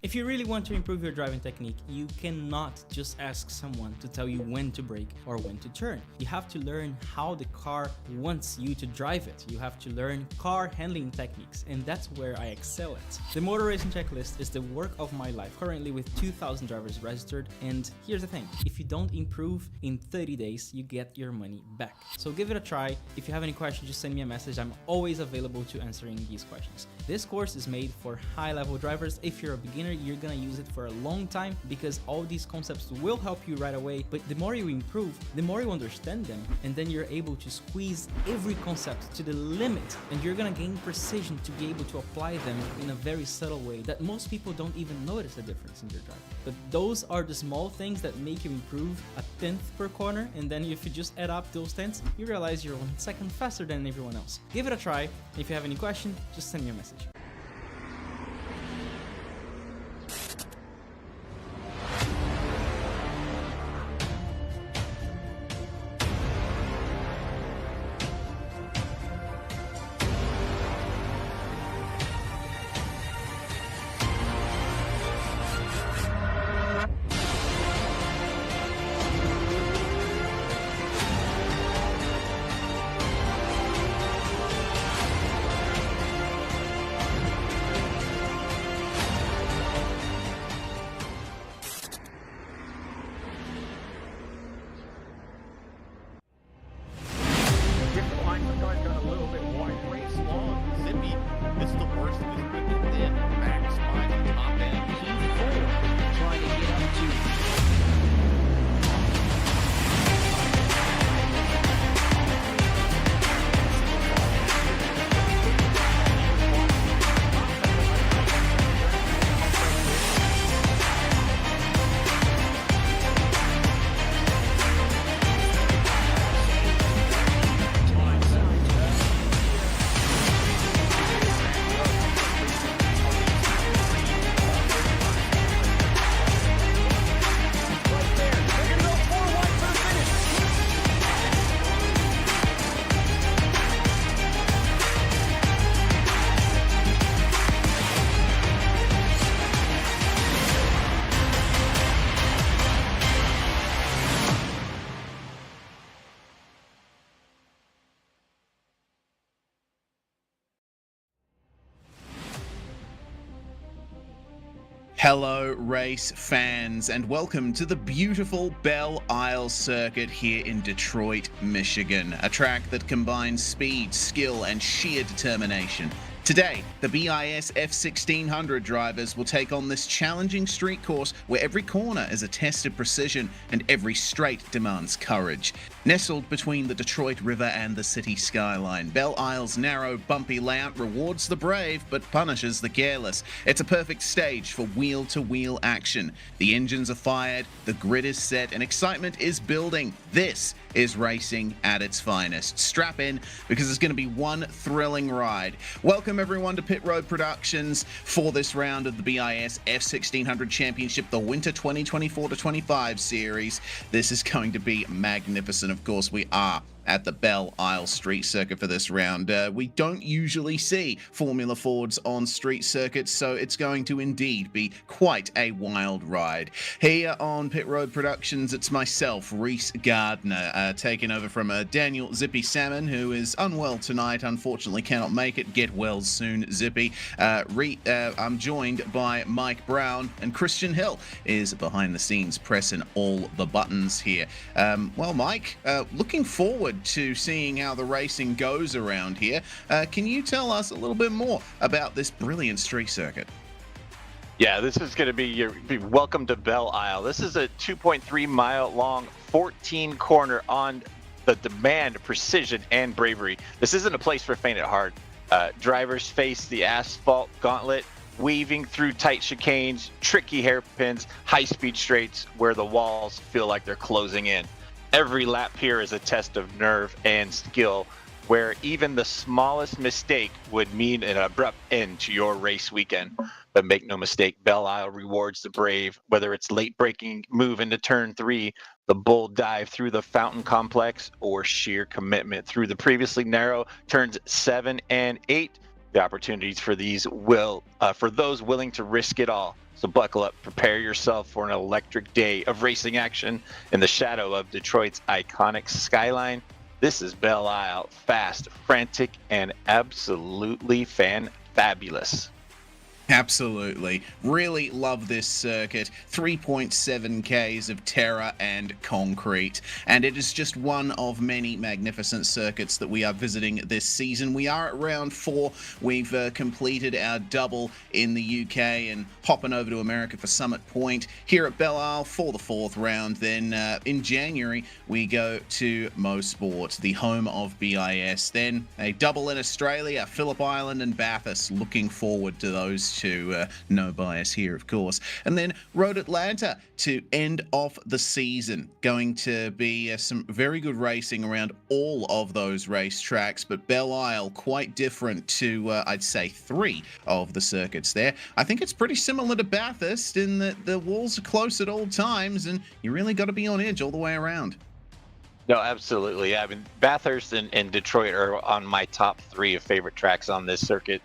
If you really want to improve your driving technique, you cannot just ask someone to tell you when to brake or when to turn. You have to learn how the car wants you to drive it. You have to learn car handling techniques, and that's where I excel at. The Motor Racing Checklist is the work of my life, currently with 2,000 drivers registered, and here's the thing, if you don't improve in 30 days, you get your money back. So give it a try. If you have any questions, just send me a message. I'm always available to answering these questions. This course is made for high-level drivers. If you're a beginner, you're gonna use it for a long time because all these concepts will help you right away, but the more you improve, the more you understand them, and then you're able to squeeze every concept to the limit, and you're gonna gain precision to be able to apply them in a very subtle way that most people don't even notice a difference in their driving. But those are the small things that make you improve a tenth per corner, and then if you just add up those tenths, you realize you're 1 second faster than everyone else. Give it a try. If you have any question, just send me a message. Hello race fans, and welcome to the beautiful Belle Isle circuit here in Detroit, Michigan, a track that combines speed, skill and sheer determination. Today, the BiS F1600 drivers will take on this challenging street course where every corner is a test of precision and every straight demands courage. Nestled between the Detroit River and the city skyline, Belle Isle's narrow, bumpy layout rewards the brave but punishes the careless. It's a perfect stage for wheel-to-wheel action. The engines are fired, the grid is set, and excitement is building. This is racing at its finest. Strap in, because it's going to be one thrilling ride. Welcome everyone to Pit Road Productions for this round of the BiS F1600 Championship, the Winter 2024-25 series. This is going to be magnificent. Of course, we are at the Belle Isle Street Circuit for this round. We don't usually see Formula Fords on street circuits, so it's going to indeed be quite a wild ride. Here on Pit Road Productions, it's myself, Reese Gardner, taking over from Daniel Zippy Salmon, who is unwell tonight, unfortunately cannot make it. Get well soon, Zippy. I'm joined by Mike Brown, and Christian Hill is behind the scenes pressing all the buttons here. Well, Mike, looking forward to seeing how the racing goes around here. Can you tell us a little bit more about this brilliant street circuit? Yeah, this is going to be your welcome to Belle Isle. This is a 2.3 mile long, 14 corner on the demand, precision, and bravery. This isn't a place for faint at heart. Drivers face the asphalt gauntlet, weaving through tight chicanes, tricky hairpins, high-speed straights where the walls feel like they're closing in. Every lap here is a test of nerve and skill, where even the smallest mistake would mean an abrupt end to your race weekend. But make no mistake, Belle Isle rewards the brave, whether it's late braking move into turn 3, the bold dive through the fountain complex, or sheer commitment through the previously narrow turns 7 and 8. The opportunities for these for those willing to risk it all. So buckle up, prepare yourself for an electric day of racing action in the shadow of Detroit's iconic skyline. This is Belle Isle, fast, frantic, and absolutely fan-fabulous. Absolutely. Really love this circuit. 3.7 Ks of terror and concrete. And it is just one of many magnificent circuits that we are visiting this season. We are at round 4. We've completed our double in the UK and hopping over to America for Summit Point. Here at Belle Isle for the 4th round. Then in January, we go to Mosport, the home of BiS. Then a double in Australia, Phillip Island and Bathurst. Looking forward to those two. No bias here, of course. And then Road Atlanta to end off the season. Going to be some very good racing around all of those racetracks, but Belle Isle quite different to, I'd say, 3 of the circuits there. I think it's pretty similar to Bathurst in that the walls are close at all times, and you really got to be on edge all the way around. No, absolutely. I mean, Bathurst and Detroit are on my top 3 of favorite tracks on this circuit.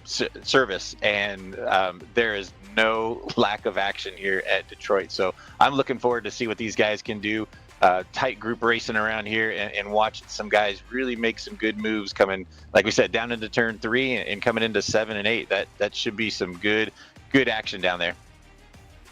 Service, and there is no lack of action here at Detroit. So I'm looking forward to see what these guys can do. Tight group racing around here and watching some guys really make some good moves coming, like we said, down into turn 3 and coming into 7 and 8. That should be some good action down there.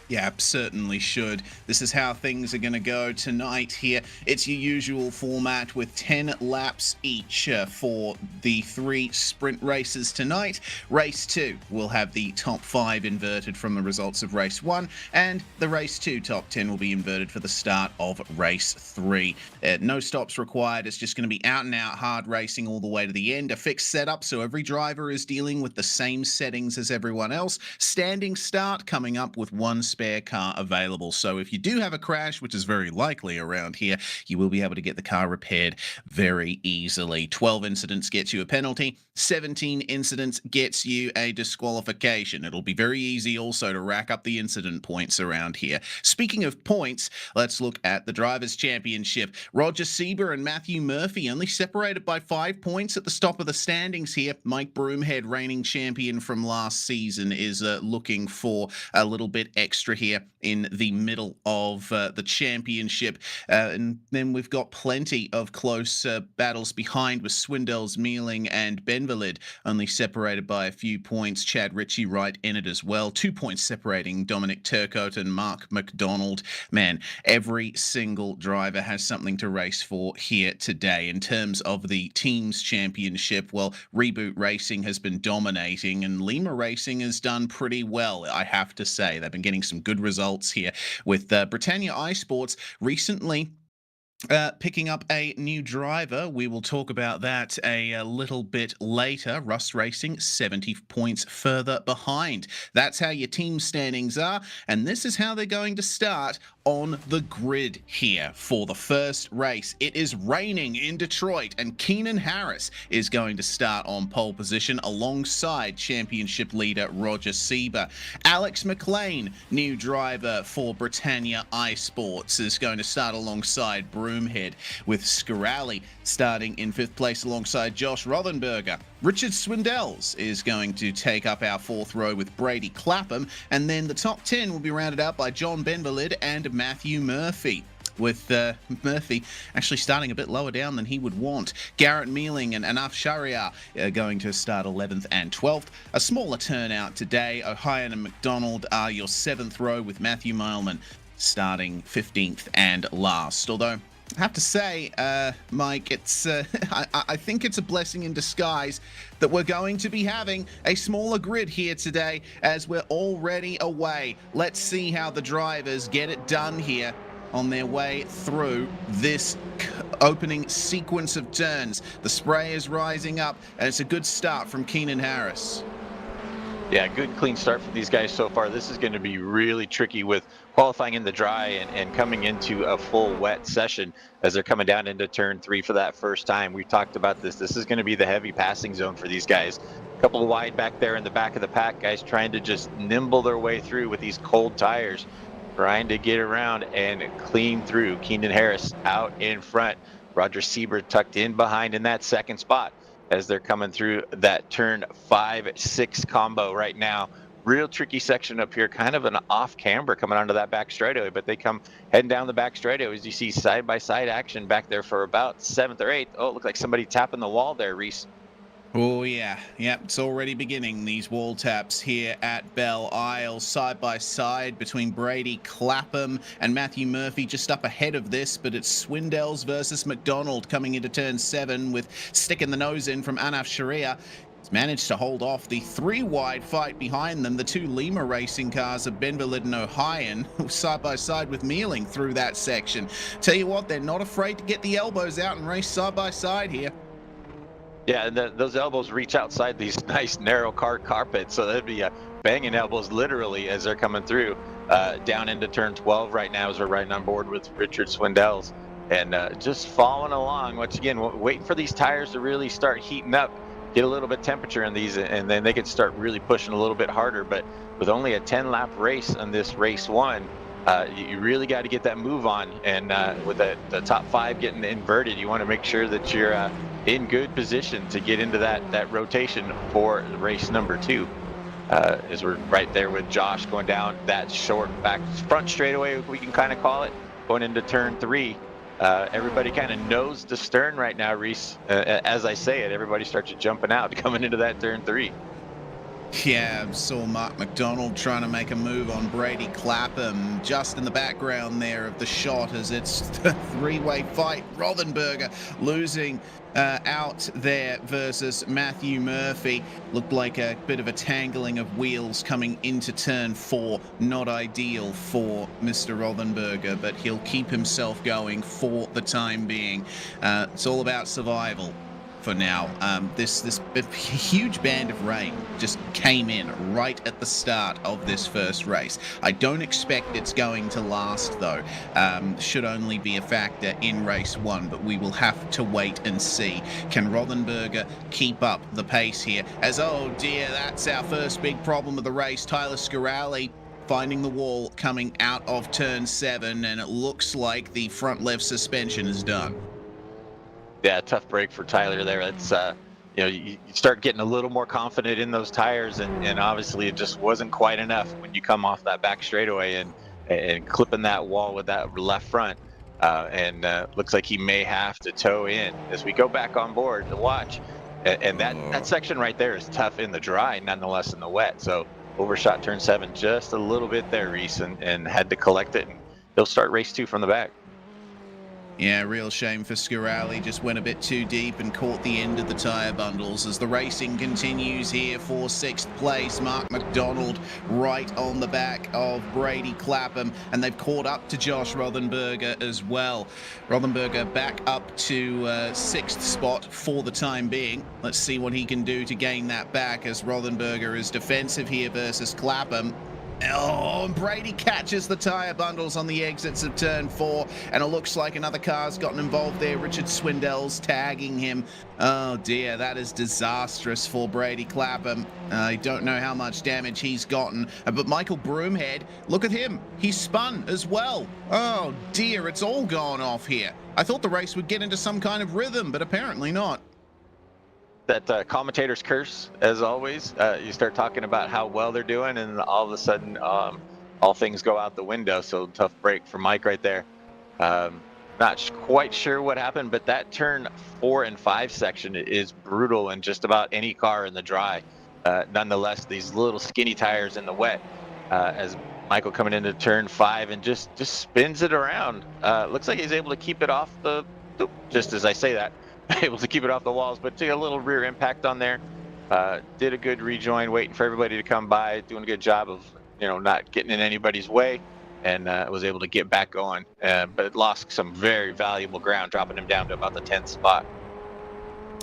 Yeah, certainly should. This is how things are going to go tonight here. It's your usual format with 10 laps each for the 3 sprint races tonight. Race 2 will have the top 5 inverted from the results of race 1, and the race 2 top 10 will be inverted for the start of race 3. No stops required. It's just going to be out and out hard racing all the way to the end. A fixed setup, so every driver is dealing with the same settings as everyone else. Standing start coming up with 1 spare car available. So if you do have a crash, which is very likely around here, you will be able to get the car repaired very easily. 12 incidents gets you a penalty. 17 incidents gets you a disqualification. It'll be very easy also to rack up the incident points around here. Speaking of points, let's look at the Drivers' Championship. Roger Sieber and Matthew Murphy only separated by 5 points at the top of the standings here. Mike Broomhead, reigning champion from last season, is looking for a little bit extra here in the middle of the championship. And then we've got plenty of close battles behind with Swindells, Mealing and Benvalid only separated by a few points. Chad Ritchie right in it as well. 2 points separating Dominic Turcotte and Mark McDonald. Man, every single driver has something to race for here today. In terms of the team's championship, well, Reboot Racing has been dominating and Lima Racing has done pretty well, I have to say. They've been getting some good results here with Britannia iSports recently picking up a new driver. We will talk about that a little bit later. Rust Racing 70 points further behind. That's how your team standings are, and this is how they're going to start on the grid here for the first race. It is raining in Detroit, and Keenan Harris is going to start on pole position alongside championship leader Roger Sieber. Alex McLean, new driver for Britannia iSports, is going to start alongside Broomhead, with Scarali starting in 5th place alongside Josh Rothenberger. Richard Swindells is going to take up our 4th row with Brady Clapham, and then the top 10 will be rounded out by John Benvalid and Matthew Murphy, with Murphy actually starting a bit lower down than he would want. Garrett Mealing and Anaf Shariar are going to start 11th and 12th. A smaller turnout today. O'Hyan and McDonald are your 7th row, with Matthew Meilman starting 15th and last. Although I have to say, Mike, it's I think it's a blessing in disguise that we're going to be having a smaller grid here today, as we're already away. Let's see how the drivers get it done here on their way through this opening sequence of turns. The spray is rising up, and it's a good start from Keenan Harris. Yeah, good clean start for these guys so far. This is going to be really tricky with qualifying in the dry and coming into a full wet session as they're coming down into turn 3 for that first time. We've talked about this. This is going to be the heavy passing zone for these guys. A couple of wide back there in the back of the pack, guys trying to just nimble their way through with these cold tires, trying to get around and clean through. Keenan Harris out in front. Roger Sieber tucked in behind in that 2nd spot as they're coming through that turn 5-6 combo right now real tricky section up here, kind of an off camber coming onto that back straightaway, but they come heading down the back straightaway as you see side by side action back there for about 7th or 8th. Oh, it looked like somebody tapping the wall there, Reese. Oh, yeah. Yep, it's already beginning, these wall taps here at Belle Isle, side by side between Brady Clapham and Matthew Murphy just up ahead of this, but it's Swindells versus McDonald coming into turn 7 with sticking the nose in from Anaf Sharia. He's managed to hold off the 3-wide fight behind them. The 2 Lima racing cars of Benvalid and Ohio side by side with Mealing through that section. Tell you what, they're not afraid to get the elbows out and race side by side here. Yeah, and those elbows reach outside these nice narrow carpets, so that'd be banging elbows literally as they're coming through down into turn 12 right now as we're riding on board with Richard Swindells. And just following along, once again, waiting for these tires to really start heating up, get a little bit temperature in these, and then they could start really pushing a little bit harder. But with only a 10-lap race on this race 1, you really got to get that move on. And with the top 5 getting inverted, you want to make sure that you're in good position to get into that rotation for race number 2. As we're right there with Josh going down that short back front straightaway, we can kind of call it, going into turn 3. Everybody kind of nose to stern right now, Reese. As I say it, everybody starts jumping out coming into that turn 3. Yeah, saw Mark McDonald trying to make a move on Brady Clapham just in the background there of the shot as it's the 3-way fight. Rothenberger losing out there versus Matthew Murphy. Looked like a bit of a tangling of wheels coming into turn 4. Not ideal for Mr. Rothenberger, but he'll keep himself going for the time being. It's all about survival for now. This huge band of rain just came in right at the start of this first race. I don't expect it's going to last though. Should only be a factor in race 1, but we will have to wait and see. Can Rothenberger keep up the pace here? As, oh dear, that's our first big problem of the race. Tyler Scarali finding the wall coming out of turn 7, and it looks like the front left suspension is done. Yeah, tough break for Tyler there. It's you start getting a little more confident in those tires, and obviously it just wasn't quite enough when you come off that back straightaway and clipping that wall with that left front. And looks like he may have to tow in as we go back on board to watch. And that section right there is tough in the dry, nonetheless in the wet. So overshot turn 7 just a little bit there, Reese, and had to collect it. And he'll start race 2 from the back. Yeah, real shame for Scarali. Just went a bit too deep and caught the end of the tyre bundles as the racing continues here for 6th place. Mark McDonald right on the back of Brady Clapham, and they've caught up to Josh Rothenberger as well. Rothenberger back up to 6th spot for the time being. Let's see what he can do to gain that back as Rothenberger is defensive here versus Clapham. Oh, and Brady catches the tyre bundles on the exits of turn 4, and it looks like another car's gotten involved there. Richard Swindells tagging him. Oh dear, that is disastrous for Brady Clapham. I don't know how much damage he's gotten, but Michael Broomhead, look at him. He's spun as well. Oh dear, it's all gone off here. I thought the race would get into some kind of rhythm, but apparently not. That commentator's curse, as always. You start talking about how well they're doing, and all of a sudden, all things go out the window. So tough break for Mike right there. Not quite sure what happened, but that turn 4 and 5 section is brutal in just about any car in the dry. Nonetheless, these little skinny tires in the wet, as Michael coming into turn 5 and just spins it around. Looks like he's able to keep it off the, just as I say that, able to keep it off the walls, but took a little rear impact on there. Did a good rejoin, waiting for everybody to come by, doing a good job of not getting in anybody's way, and was able to get back going. But it lost some very valuable ground, dropping him down to about the 10th spot.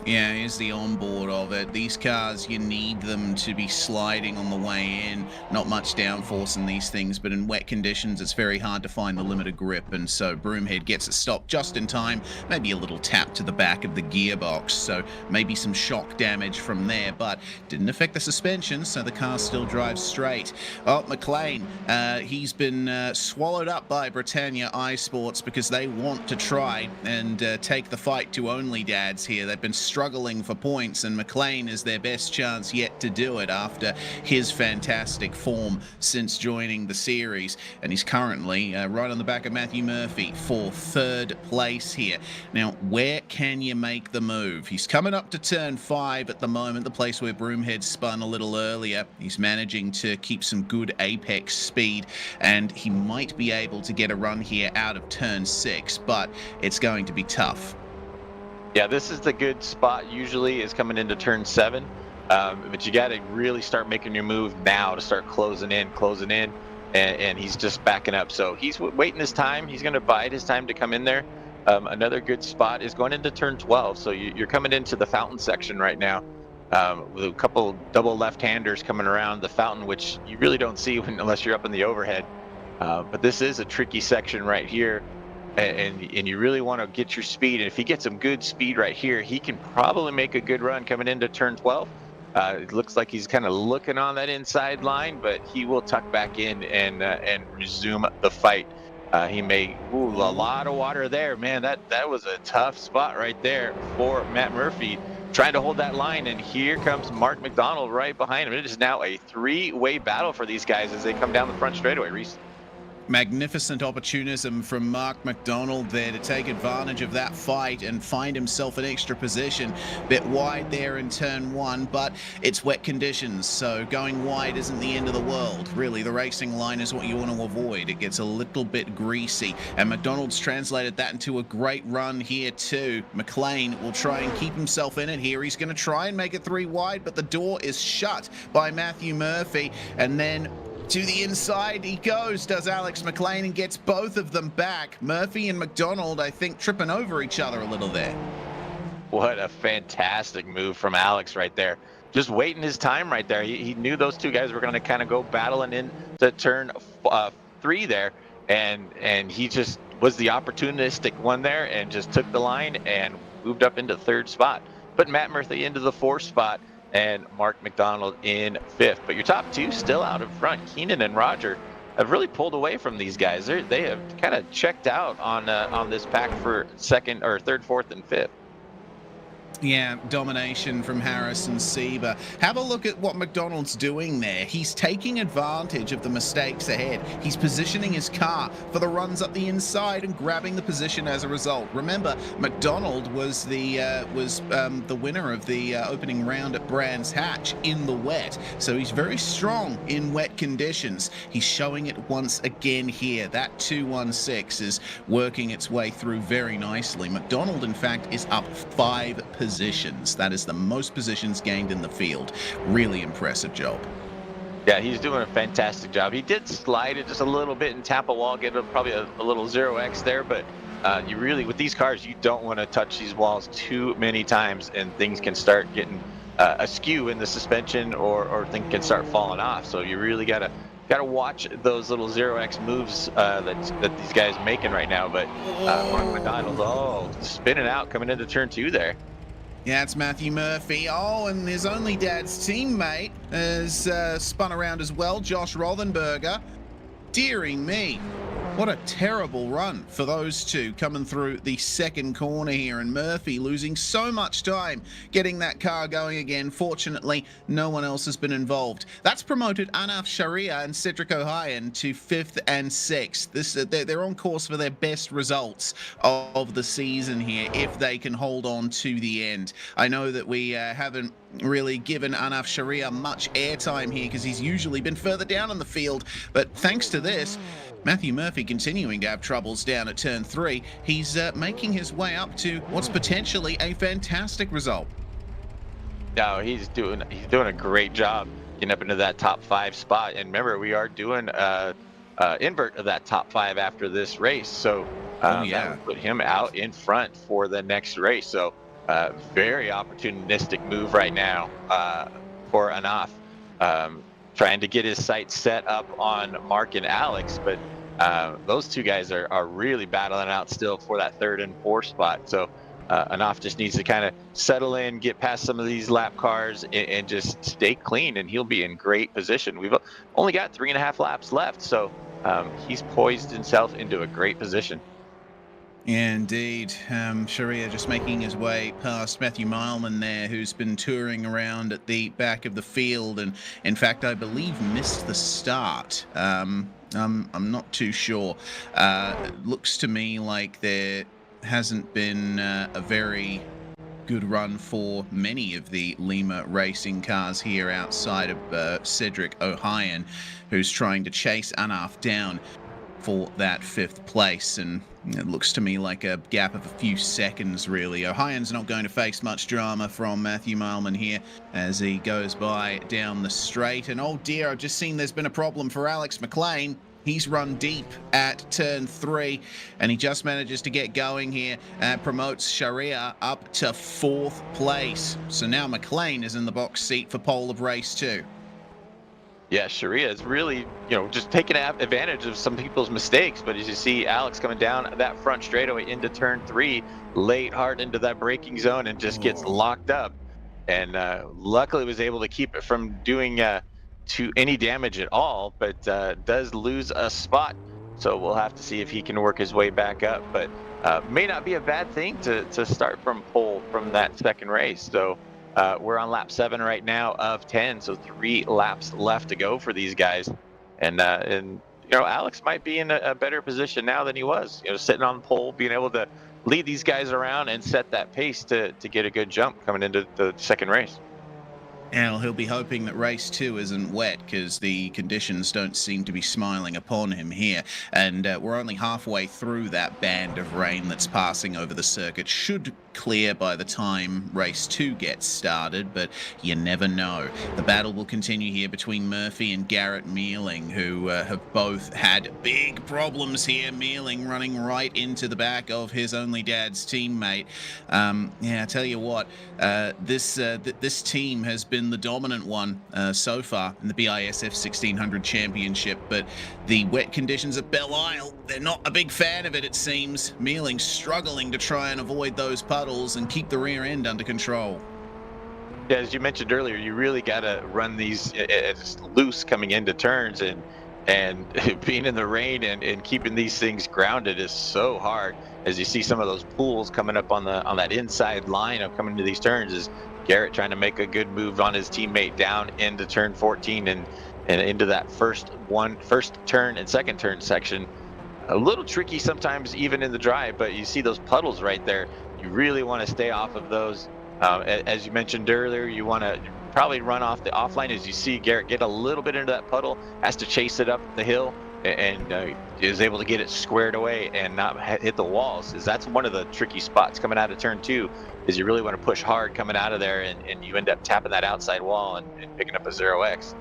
Yeah, here's the onboard of it. These cars, you need them to be sliding on the way in. Not much downforce in these things, but in wet conditions, it's very hard to find the limit of grip. And so Broomhead gets it stopped just in time. Maybe a little tap to the back of the gearbox. So maybe some shock damage from there, but didn't affect the suspension, so the car still drives straight. Oh, McLean, he's been swallowed up by Britannia iSports because they want to try and take the fight to Only Dads here. They've been struggling for points, and McLean is their best chance yet to do it after his fantastic form since joining the series. And he's currently right on the back of Matthew Murphy for 3rd place here. Now, where can you make the move? He's coming up to turn 5 at the moment, the place where Broomhead spun a little earlier. He's managing to keep some good apex speed, and he might be able to get a run here out of turn 6, but it's going to be tough. Yeah, this is the good spot usually, is coming into turn 7. But you got to really start making your move now to start closing in, and he's just backing up. So he's waiting his time. He's going to bide his time to come in there. Another good spot is going into turn 12. So you're coming into the fountain section right now, with a couple double left-handers coming around the fountain, which you really don't see unless you're up in the overhead. But this is a tricky section right here. And you really want to get your speed. And if he gets some good speed right here, he can probably make a good run coming into turn 12. It looks like he's kind of looking on that inside line, but he will tuck back in and resume the fight. He may, a lot of water there, man. That was a tough spot right there for Matt Murphy, trying to hold that line. And here comes Mark McDonald right behind him. It is now a 3-way battle for these guys as they come down the front straightaway. Reese. Magnificent opportunism from Mark McDonald there to take advantage of that fight and find himself an extra position. Bit wide there in turn 1, but it's wet conditions, so going wide isn't the end of the world. Really, the racing line is what you want to avoid. It gets a little bit greasy, and McDonald's translated that into a great run here too. McLean will try and keep himself in it here. He's going to try and make it 3 wide, but the door is shut by Matthew Murphy, and then to the inside he goes, does Alex McLean, and gets both of them back. Murphy and McDonald, I think, tripping over each other a little there. What a fantastic move from Alex right there. Just waiting his time right there. He knew those two guys were going to kind of go battling into turn 3 there, and he just was the opportunistic one there and just took the line and moved up into 3rd spot. Put Matt Murphy into the 4th spot, and Mark McDonald in 5th. But your top 2 still out in front. Keenan and Roger have really pulled away from these guys. They have kind of checked out on this pack for 2nd or 3rd, 4th, and 5th. Yeah, domination from Harris and Sieber. Have a look at what McDonald's doing there. He's taking advantage of the mistakes ahead. He's positioning his car for the runs up the inside and grabbing the position as a result. Remember, McDonald was the winner of the opening round at Brands Hatch in the wet, so he's very strong in wet conditions. He's showing it once again here. That 216 is working its way through very nicely. McDonald, in fact, is up 5 positions. That is the most positions gained in the field. Really impressive job. Yeah, he's doing a fantastic job. He did slide it just a little bit and tap a wall, get probably a little 0x there, but you really, with these cars, you don't want to touch these walls too many times, and things can start getting askew in the suspension, or things can start falling off. So you really gotta watch those little 0x moves that these guys are making right now. But Mark McDonald, spinning out coming into turn 2 there. Yeah, it's Matthew Murphy. Oh, and his only dad's teammate has spun around as well, Josh Rothenberger. Deary me. What a terrible run for those two coming through the 2nd corner here, and Murphy losing so much time getting that car going again. Fortunately, no one else has been involved. That's promoted Anaf Sharia and Cedric Ohayon to 5th and 6th. They're on course for their best results of the season here if they can hold on to the end. I know that we haven't really given Anaf Sharia much airtime here because he's usually been further down in the field, but thanks to this, Matthew Murphy continuing to have troubles down at turn 3. He's making his way up to what's potentially a fantastic result. No, he's doing a great job getting up into that top 5 spot. And remember, we are doing invert of that top 5 after this race, so that would put him out in front for the next race. So very opportunistic move right now for Anaf. Trying to get his sights set up on Mark and Alex, but those two guys are really battling out still for that 3rd and 4th spot. So Anaf just needs to kind of settle in, get past some of these lap cars, and just stay clean, and he'll be in great position. We've only got 3.5 laps left, so he's poised himself into a great position. Yeah, indeed. Sharia just making his way past Matthew Mileman there, who's been touring around at the back of the field, and in fact, I believe missed the start. I'm not too sure. It looks to me like there hasn't been a very good run for many of the Lima racing cars here outside of Cedric O'Hyan, who's trying to chase Anaf down for that 5th place, and it looks to me like a gap of a few seconds, really. O'Hyan's not going to face much drama from Matthew Mileman here as he goes by down the straight, and oh dear, I've just seen there's been a problem for Alex McLean. He's run deep at turn 3, and he just manages to get going here and promotes Sharia up to 4th place. So now McLean is in the box seat for pole of race 2. Yeah, Sharia is really, just taking advantage of some people's mistakes. But as you see, Alex coming down that front straightaway into turn 3, late hard into that braking zone, and just gets locked up. And luckily was able to keep it from doing to any damage at all, but does lose a spot. So we'll have to see if he can work his way back up. But may not be a bad thing to start from pole from that second race. So we're on lap 7 right now of 10, so 3 laps left to go for these guys. And Alex might be in a better position now than he was. Sitting on pole, being able to lead these guys around and set that pace to get a good jump coming into the second race. Now, he'll be hoping that race 2 isn't wet, because the conditions don't seem to be smiling upon him here. And we're only halfway through that band of rain that's passing over the circuit. Should clear by the time race 2 gets started, but you never know. The battle will continue here between Murphy and Garrett Mealing, who have both had big problems here. Mealing running right into the back of his only dad's teammate. I tell you what, this team has been the dominant one so far in the BiS F1600 Championship, but the wet conditions at Belle Isle, they're not a big fan of it, it seems. Mealing struggling to try and avoid those puddles and keep the rear end under control. Yeah, as you mentioned earlier, you really got to run these loose coming into turns, and being in the rain and keeping these things grounded is so hard. As you see some of those pools coming up on that inside line of coming into these turns, is Garrett trying to make a good move on his teammate down into turn 14 and into that first turn and second turn section. A little tricky sometimes even in the drive, but you see those puddles right there. You really want to stay off of those. As you mentioned earlier, you want to probably run off the offline. As you see Garrett get a little bit into that puddle, has to chase it up the hill, and is able to get it squared away and not hit the walls. That's one of the tricky spots coming out of turn 2, is you really want to push hard coming out of there, and you end up tapping that outside wall and picking up a 0x.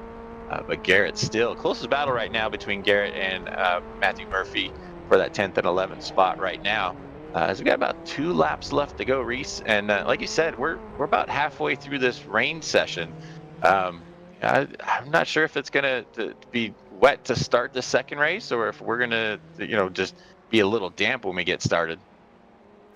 But Garrett still, closest battle right now between Garrett and Matthew Murphy for that 10th and 11th spot right now. As we got about 2 laps left to go, Reese, and like you said, we're about halfway through this rain session. I'm not sure if it's gonna be wet to start the second race, or if we're gonna just be a little damp when we get started.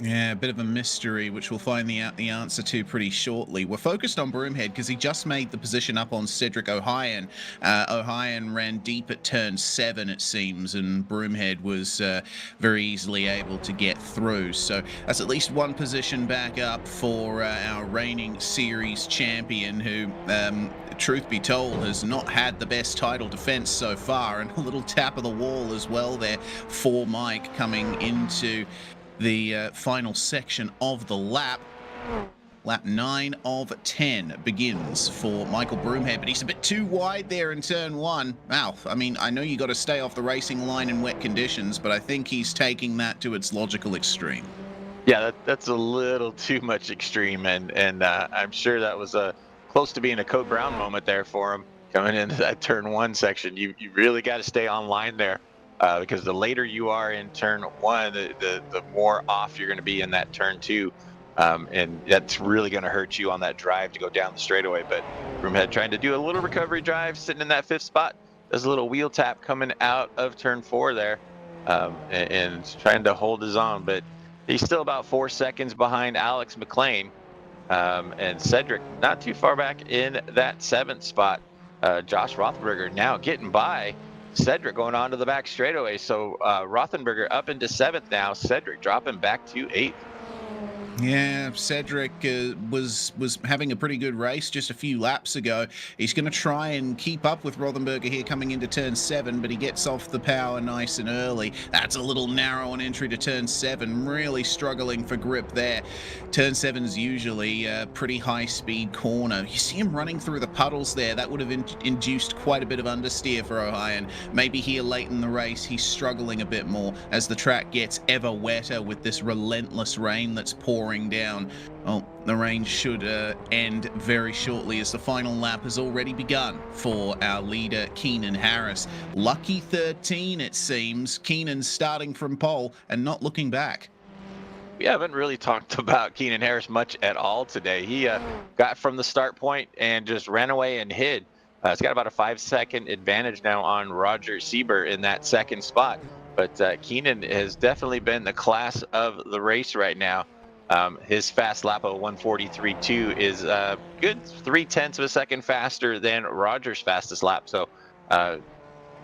Yeah, a bit of a mystery, which we'll find the answer to pretty shortly. We're focused on Broomhead because he just made the position up on Cedric O'Hyan. O'Hyan ran deep at turn 7, it seems, and Broomhead was very easily able to get through. So that's at least one position back up for our reigning series champion, who, truth be told, has not had the best title defense so far. And a little tap of the wall as well there for Mike coming into the final section of the lap. Lap 9 of 10 begins for Michael Broomhead, but he's a bit too wide there in turn 1. Wow, I mean, I know you got to stay off the racing line in wet conditions, but I think he's taking that to its logical extreme. Yeah, that's a little too much extreme, and I'm sure that was close to being a Code Brown moment there for him coming into that turn 1 section. You really got to stay on line there. Because the later you are in turn 1, the more off you're going to be in that turn 2, and that's really going to hurt you on that drive to go down the straightaway. But Broomhead trying to do a little recovery drive, sitting in that 5th spot, does a little wheel tap coming out of turn 4 there, and trying to hold his own. But he's still about 4 seconds behind Alex McLean, and Cedric not too far back in that 7th spot. Josh Rothberger now getting by Cedric going on to the back straightaway. So Rothenberger up into 7th now. Cedric dropping back to 8th. Yeah, Cedric was having a pretty good race just a few laps ago. He's going to try and keep up with Rothenberger here coming into turn 7, but he gets off the power nice and early. That's a little narrow on entry to turn 7, really struggling for grip there. Turn 7's usually a pretty high-speed corner. You see him running through the puddles there. That would have induced quite a bit of understeer for Ohayon. Maybe here late in the race he's struggling a bit more as the track gets ever wetter with this relentless rain that's pouring down. Well, the rain should end very shortly as the final lap has already begun for our leader, Keenan Harris. Lucky 13, it seems. Keenan starting from pole and not looking back. We haven't really talked about Keenan Harris much at all today. He got from the start point and just ran away and hid. He's got about a 5-second advantage now on Roger Sieber in that 2nd spot. But Keenan has definitely been the class of the race right now. His fast lap of 1:43.2 is a good 0.3 of a second faster than Roger's fastest lap. So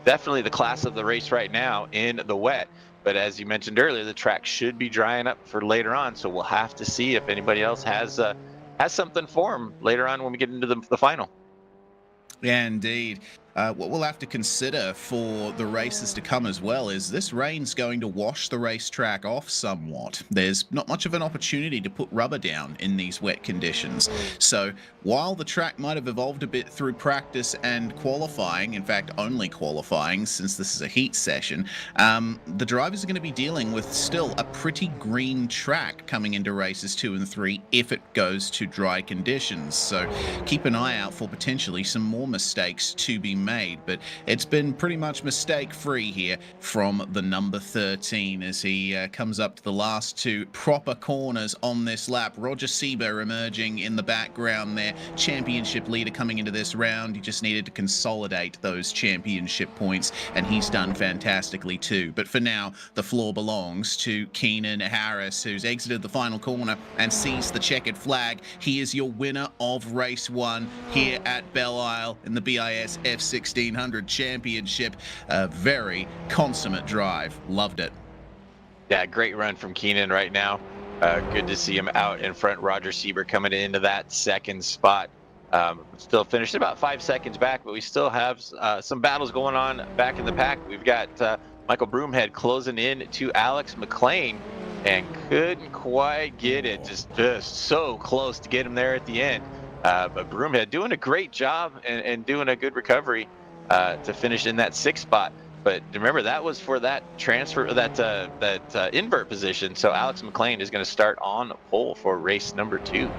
definitely the class of the race right now in the wet. But as you mentioned earlier, the track should be drying up for later on. So we'll have to see if anybody else has something for him later on when we get into the final. Yeah, indeed. What we'll have to consider for the races to come as well is this rain's going to wash the racetrack off somewhat. There's not much of an opportunity to put rubber down in these wet conditions. So while the track might have evolved a bit through practice and qualifying, in fact only qualifying since this is a heat session, the drivers are going to be dealing with still a pretty green track coming into races 2 and 3 if it goes to dry conditions. So keep an eye out for potentially some more mistakes to be made, but it's been pretty much mistake-free here from the number 13 as he comes up to the last 2 proper corners on this lap. Roger Sieber emerging in the background there, championship leader coming into this round. He just needed to consolidate those championship points, and he's done fantastically too. But for now, the floor belongs to Keenan Harris, who's exited the final corner and sees the checkered flag. He is your winner of race 1 here at Belle Isle in the BiS F1600 Championship. A very consummate drive. Loved it. Yeah, great run from Keenan right now. Good to see him out in front. Roger Sieber coming into that 2nd spot. Still finished about 5 seconds back, but we still have some battles going on back in the pack. We've got Michael Broomhead closing in to Alex McLean and couldn't quite get it. Just so close to get him there at the end. But Broomhead doing a great job and doing a good recovery to finish in that 6th spot. But remember, that was for that transfer, that invert position. So Alex McLean is going to start on pole for race number 2.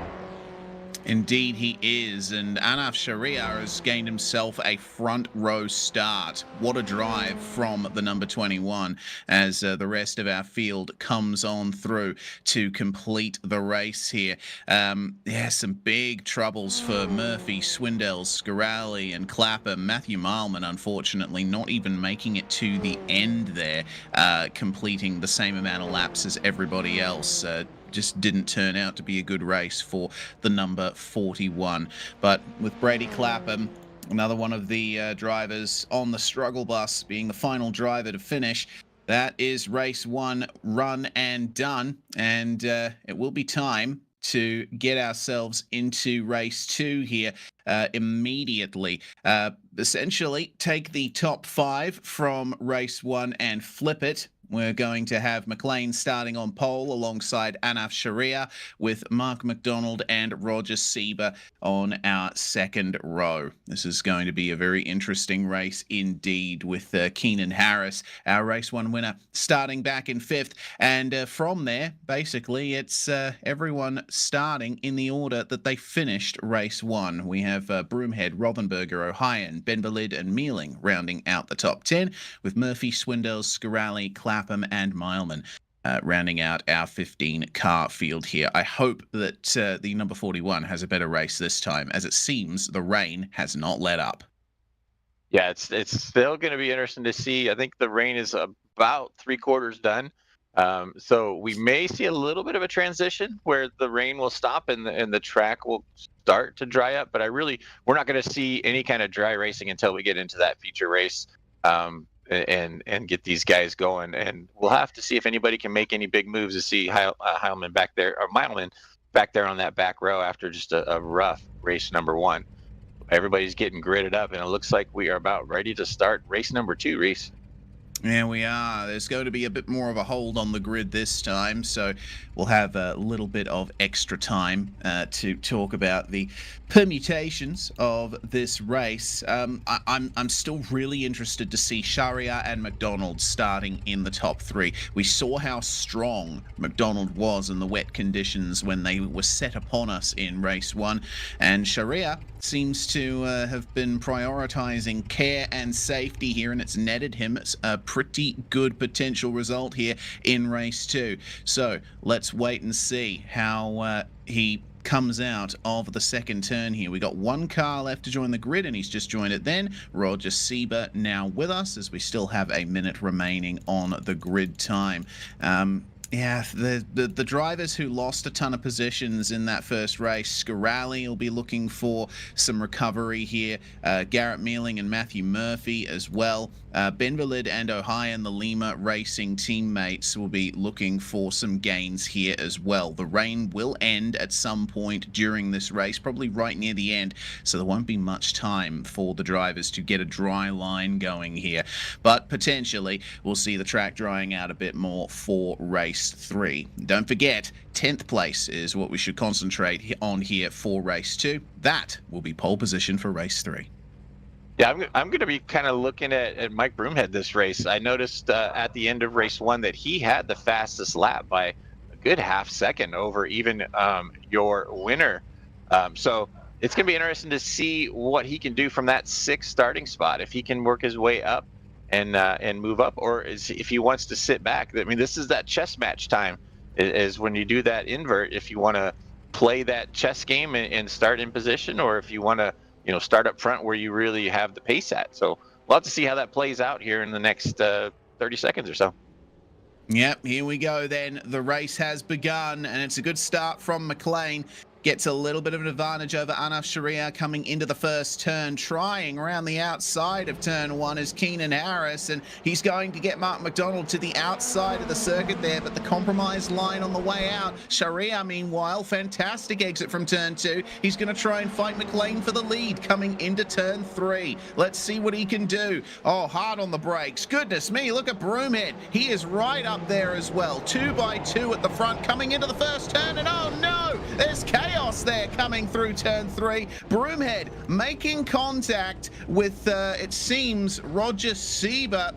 Indeed he is, and Anaf Sharia has gained himself a front row start. What a drive from the number 21 as the rest of our field comes on through to complete the race here. Yeah, some big troubles for Murphy, Swindell, Scarali and Clapham. Matthew Mileman, unfortunately, not even making it to the end there, completing the same amount of laps as everybody else. Just didn't turn out to be a good race for the number 41. But with Brady Clapham, another one of the drivers on the struggle bus, being the final driver to finish, that is race 1 run and done. And it will be time to get ourselves into race 2 here immediately. Essentially, take the top 5 from race 1 and flip it. We're going to have McLean starting on pole alongside Anaf Sharia with Mark McDonald and Roger Sieber on our 2nd row. This is going to be a very interesting race indeed with Keenan Harris, our race 1 winner, starting back in 5th. And from there, basically, it's everyone starting in the order that they finished race 1. We have Broomhead, Rothenberger, Ohayon, Benvalid and Mealing rounding out the top 10, with Murphy, Swindell, Scarali, Clapham and Mileman rounding out our 15-car field here. I hope that the number 41 has a better race this time, as it seems the rain has not let up. Yeah, it's still going to be interesting to see. I think the rain is about 3/4 done. So we may see a little bit of a transition where the rain will stop and the track will start to dry up. But we're not going to see any kind of dry racing until we get into that feature race and get these guys going. And we'll have to see if anybody can make any big moves to see Heilman back there, or Mileman back there on that back row after just a rough race number one. Everybody's getting gridded up, and it looks like we are about ready to start race number two, Reese. Yeah, we are. There's going to be a bit more of a hold on the grid this time, so we'll have a little bit of extra time to talk about the permutations of this race. I'm still really interested to see Sharia and McDonald starting in the top three. We saw how strong McDonald was in the wet conditions when they were set upon us in race one, and Sharia seems to have been prioritizing care and safety here, and it's netted him a pretty good potential result here in race two. So let's wait and see how he comes out of the second turn here. We got one car left to join the grid, and he's just joined it then. Roger Sieber now with us, as we still have a minute remaining on the grid time. Yeah, the drivers who lost a ton of positions in that first race, Scarali will be looking for some recovery here. Garrett Mealing and Matthew Murphy as well. Benvalid and Ohayon, the Lima Racing teammates, will be looking for some gains here as well. The rain will end at some point during this race, probably right near the end, so there won't be much time for the drivers to get a dry line going here. But potentially, we'll see the track drying out a bit more for race 3. Don't forget, 10th place is what we should concentrate on here for race 2. That will be pole position for race 3. Yeah, I'm going to be kind of looking at Mike Broomhead this race. I noticed at the end of race 1 that he had the fastest lap by a good half second over even your winner. So it's going to be interesting to see what he can do from that 6th starting spot. If he can work his way up and move up, or if he wants to sit back. I mean, this is that chess match time, is when you do that invert, if you want to play that chess game and start in position, or if you want to, start up front where you really have the pace at. So we'll have to see how that plays out here in the next 30 seconds or so. Yep, here we go then. The race has begun, and it's a good start from McLean. Gets a little bit of an advantage over Anaf Sharia coming into the first turn. Trying around the outside of turn 1 is Keenan Harris, and he's going to get Mark McDonald to the outside of the circuit there, but the compromise line on the way out. Sharia, meanwhile, fantastic exit from turn 2. He's going to try and fight McLean for the lead coming into turn 3. Let's see what he can do. Oh, hard on the brakes. Goodness me, look at Broomhead. He is right up there as well. 2 by 2 at the front coming into the first turn, and oh no, there's chaos there coming through turn 3. Broomhead making contact with, it seems, Roger Sieber.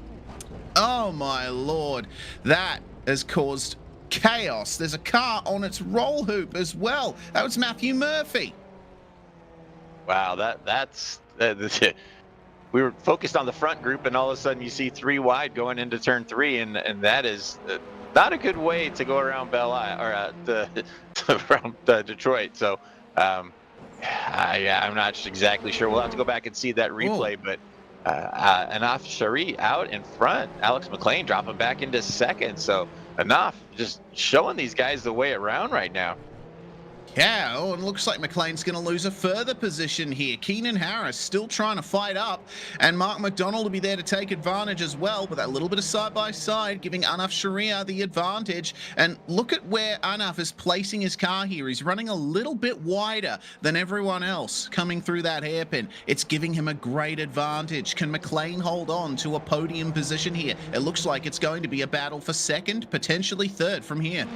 Oh my lord, that has caused chaos. There's a car on its roll hoop as well. That was Matthew Murphy. Wow, that's we were focused on the front group, and all of a sudden you see 3 wide going into turn 3, and that is not a good way to go around Belle Isle, or around Detroit. So I'm not exactly sure. We'll have to go back and see that replay. But Anaf Shari out in front, Alex McLean dropping back into second. So Anaf just showing these guys the way around right now. Yeah, and it looks like McLean's going to lose a further position here. Keenan Harris still trying to fight up, and Mark McDonald will be there to take advantage as well, but that little bit of side-by-side giving Anaf Sharia the advantage. And look at where Anaf is placing his car here. He's running a little bit wider than everyone else coming through that hairpin. It's giving him a great advantage. Can McLean hold on to a podium position here? It looks like it's going to be a battle for second, potentially third from here.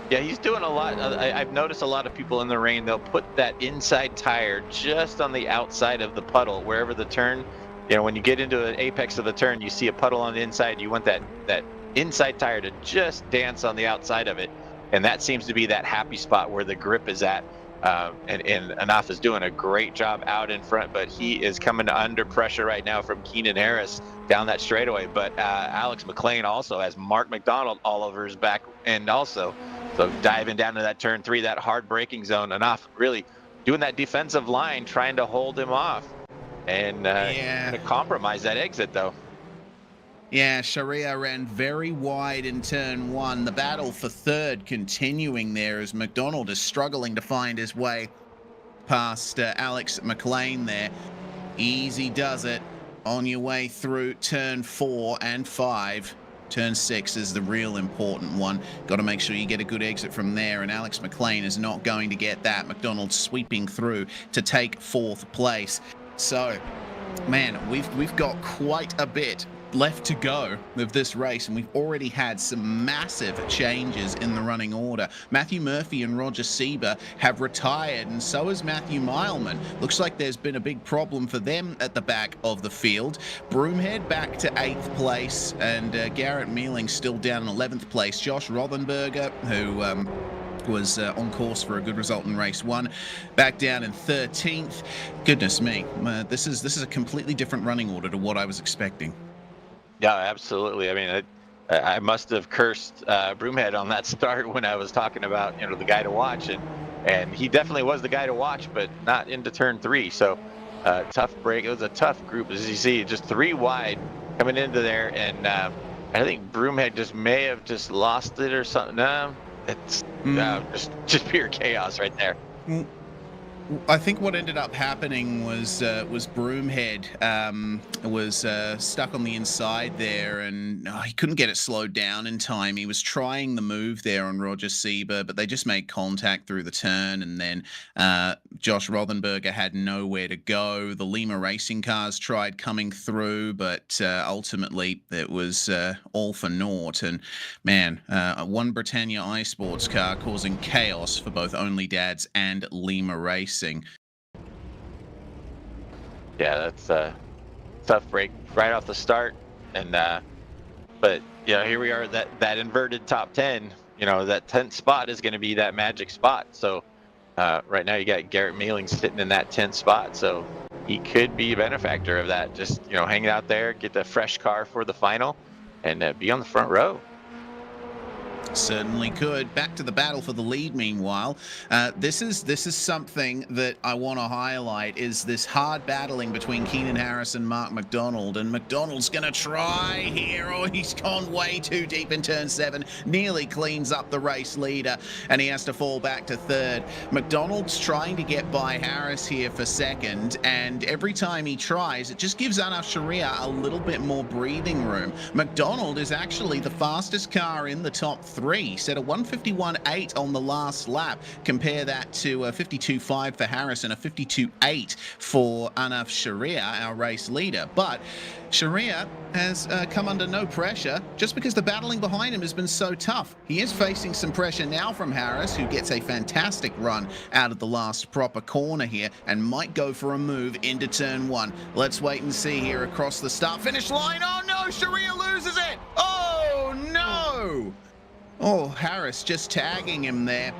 Yeah, he's doing a lot. I've noticed a lot of people in the rain, they'll put that inside tire just on the outside of the puddle, wherever the turn, when you get into an apex of the turn, you see a puddle on the inside, you want that inside tire to just dance on the outside of it. And that seems to be that happy spot where the grip is at. And Anaf is doing a great job out in front, but he is coming under pressure right now from Keenan Harris down that straightaway. But Alex McLean also has Mark McDonald all over his back end also. So diving down to that turn 3, that hard braking zone, Anaf really doing that defensive line, trying to hold him off and to compromise that exit though. Yeah, Sharia ran very wide in turn 1. The battle for third continuing there as McDonald is struggling to find his way past Alex McLean there. Easy does it. on your way through turn 4 and 5. Turn 6 is the real important one. Got to make sure you get a good exit from there, and Alex McLean is not going to get that. McDonald sweeping through to take 4th place. So, man, we've got quite a bit left to go of this race, and we've already had some massive changes in the running order. Matthew Murphy and Roger Sieber have retired, and so has Matthew Mileman. Looks like there's been a big problem for them at the back of the field. Broomhead back to 8th place, and Garrett Mealing still down in 11th place. Josh Rothenberger, who was on course for a good result in race 1, back down in 13th. Goodness me, this is a completely different running order to what I was expecting. Yeah, absolutely. I mean, I must have cursed Broomhead on that start when I was talking about, the guy to watch, and he definitely was the guy to watch, but not into turn 3. So tough break. It was a tough group, as you see, just 3 wide coming into there, and I think Broomhead just may have just lost it or something. No, it's just pure chaos right there. I think what ended up happening was Broomhead was stuck on the inside there, and he couldn't get it slowed down in time. He was trying the move there on Roger Sieber, but they just made contact through the turn, and then Josh Rothenberger had nowhere to go. The Lima racing cars tried coming through, but ultimately it was all for naught. And man, one Britannia iSports car causing chaos for both Only Dads and Lima Racing. Yeah, that's a tough break right off the start, and but here we are, that inverted top 10. That 10th spot is going to be that magic spot. So right now you got Garrett Mealing sitting in that 10th spot, so he could be a benefactor of that. Just hanging out there, get the fresh car for the final, and be on the front row. Certainly could. Back to the battle for the lead, meanwhile. This is something that I want to highlight, is this hard battling between Keenan Harris and Mark McDonald. And McDonald's going to try here. Oh, he's gone way too deep in turn 7. Nearly cleans up the race leader, and he has to fall back to 3rd. McDonald's trying to get by Harris here for 2nd, and every time he tries, it just gives Anaf Sharia a little bit more breathing room. McDonald is actually the fastest car in the top 3. He set a 151.8 on the last lap. Compare that to a 52.5 for Harris and a 52.8 for Anaf Sharia, our race leader. But Sharia has come under no pressure just because the battling behind him has been so tough. He is facing some pressure now from Harris, who gets a fantastic run out of the last proper corner here and might go for a move into turn 1. Let's wait and see here across the start-finish line. Oh no, Sharia loses it! Oh no! Oh, Harris just tagging him there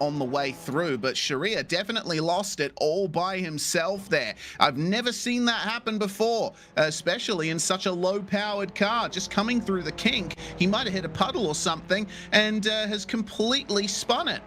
on the way through, but Sharia definitely lost it all by himself there. I've never seen that happen before, especially in such a low-powered car. Just coming through the kink, he might have hit a puddle or something and has completely spun it.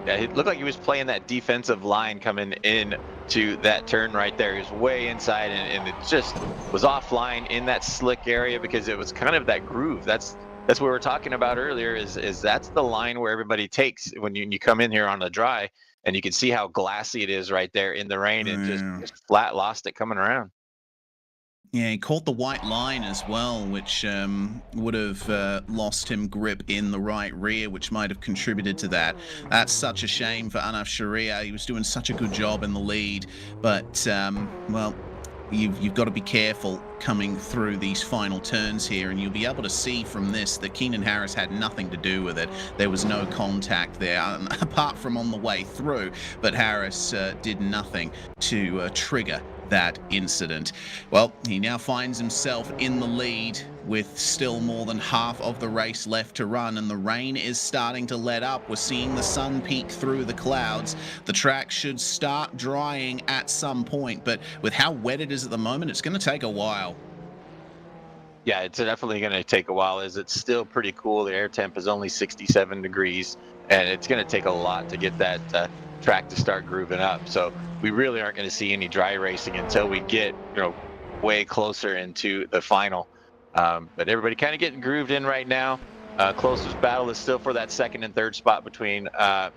Yeah, it looked like he was playing that defensive line coming in to that turn right there. He was way inside, and it just was offline in that slick area because it was kind of that groove. That's what we were talking about earlier, is that's the line where everybody takes when you come in here on the dry, and you can see how glassy it is right there in the rain, and just flat lost it coming around. Yeah, he caught the white line as well, which would have lost him grip in the right rear, which might have contributed to that. That's such a shame for Anaf Sharia. He was doing such a good job in the lead, but, well, you've got to be careful coming through these final turns here, and you'll be able to see from this that Keenan Harris had nothing to do with it. There was no contact there, apart from on the way through, but Harris did nothing to trigger that incident. Well, he now finds himself in the lead with still more than half of the race left to run, and the rain is starting to let up. We're seeing the sun peek through the clouds. The track should start drying at some point, but with how wet it is at the moment, it's going to take a while. Yeah, it's definitely going to take a while, as it's still pretty cool. The air temp is only 67 degrees, and it's going to take a lot to get that track to start grooving up. So we really aren't going to see any dry racing until we get way closer into the final. But everybody kind of getting grooved in right now. Closest battle is still for that 2nd and 3rd spot between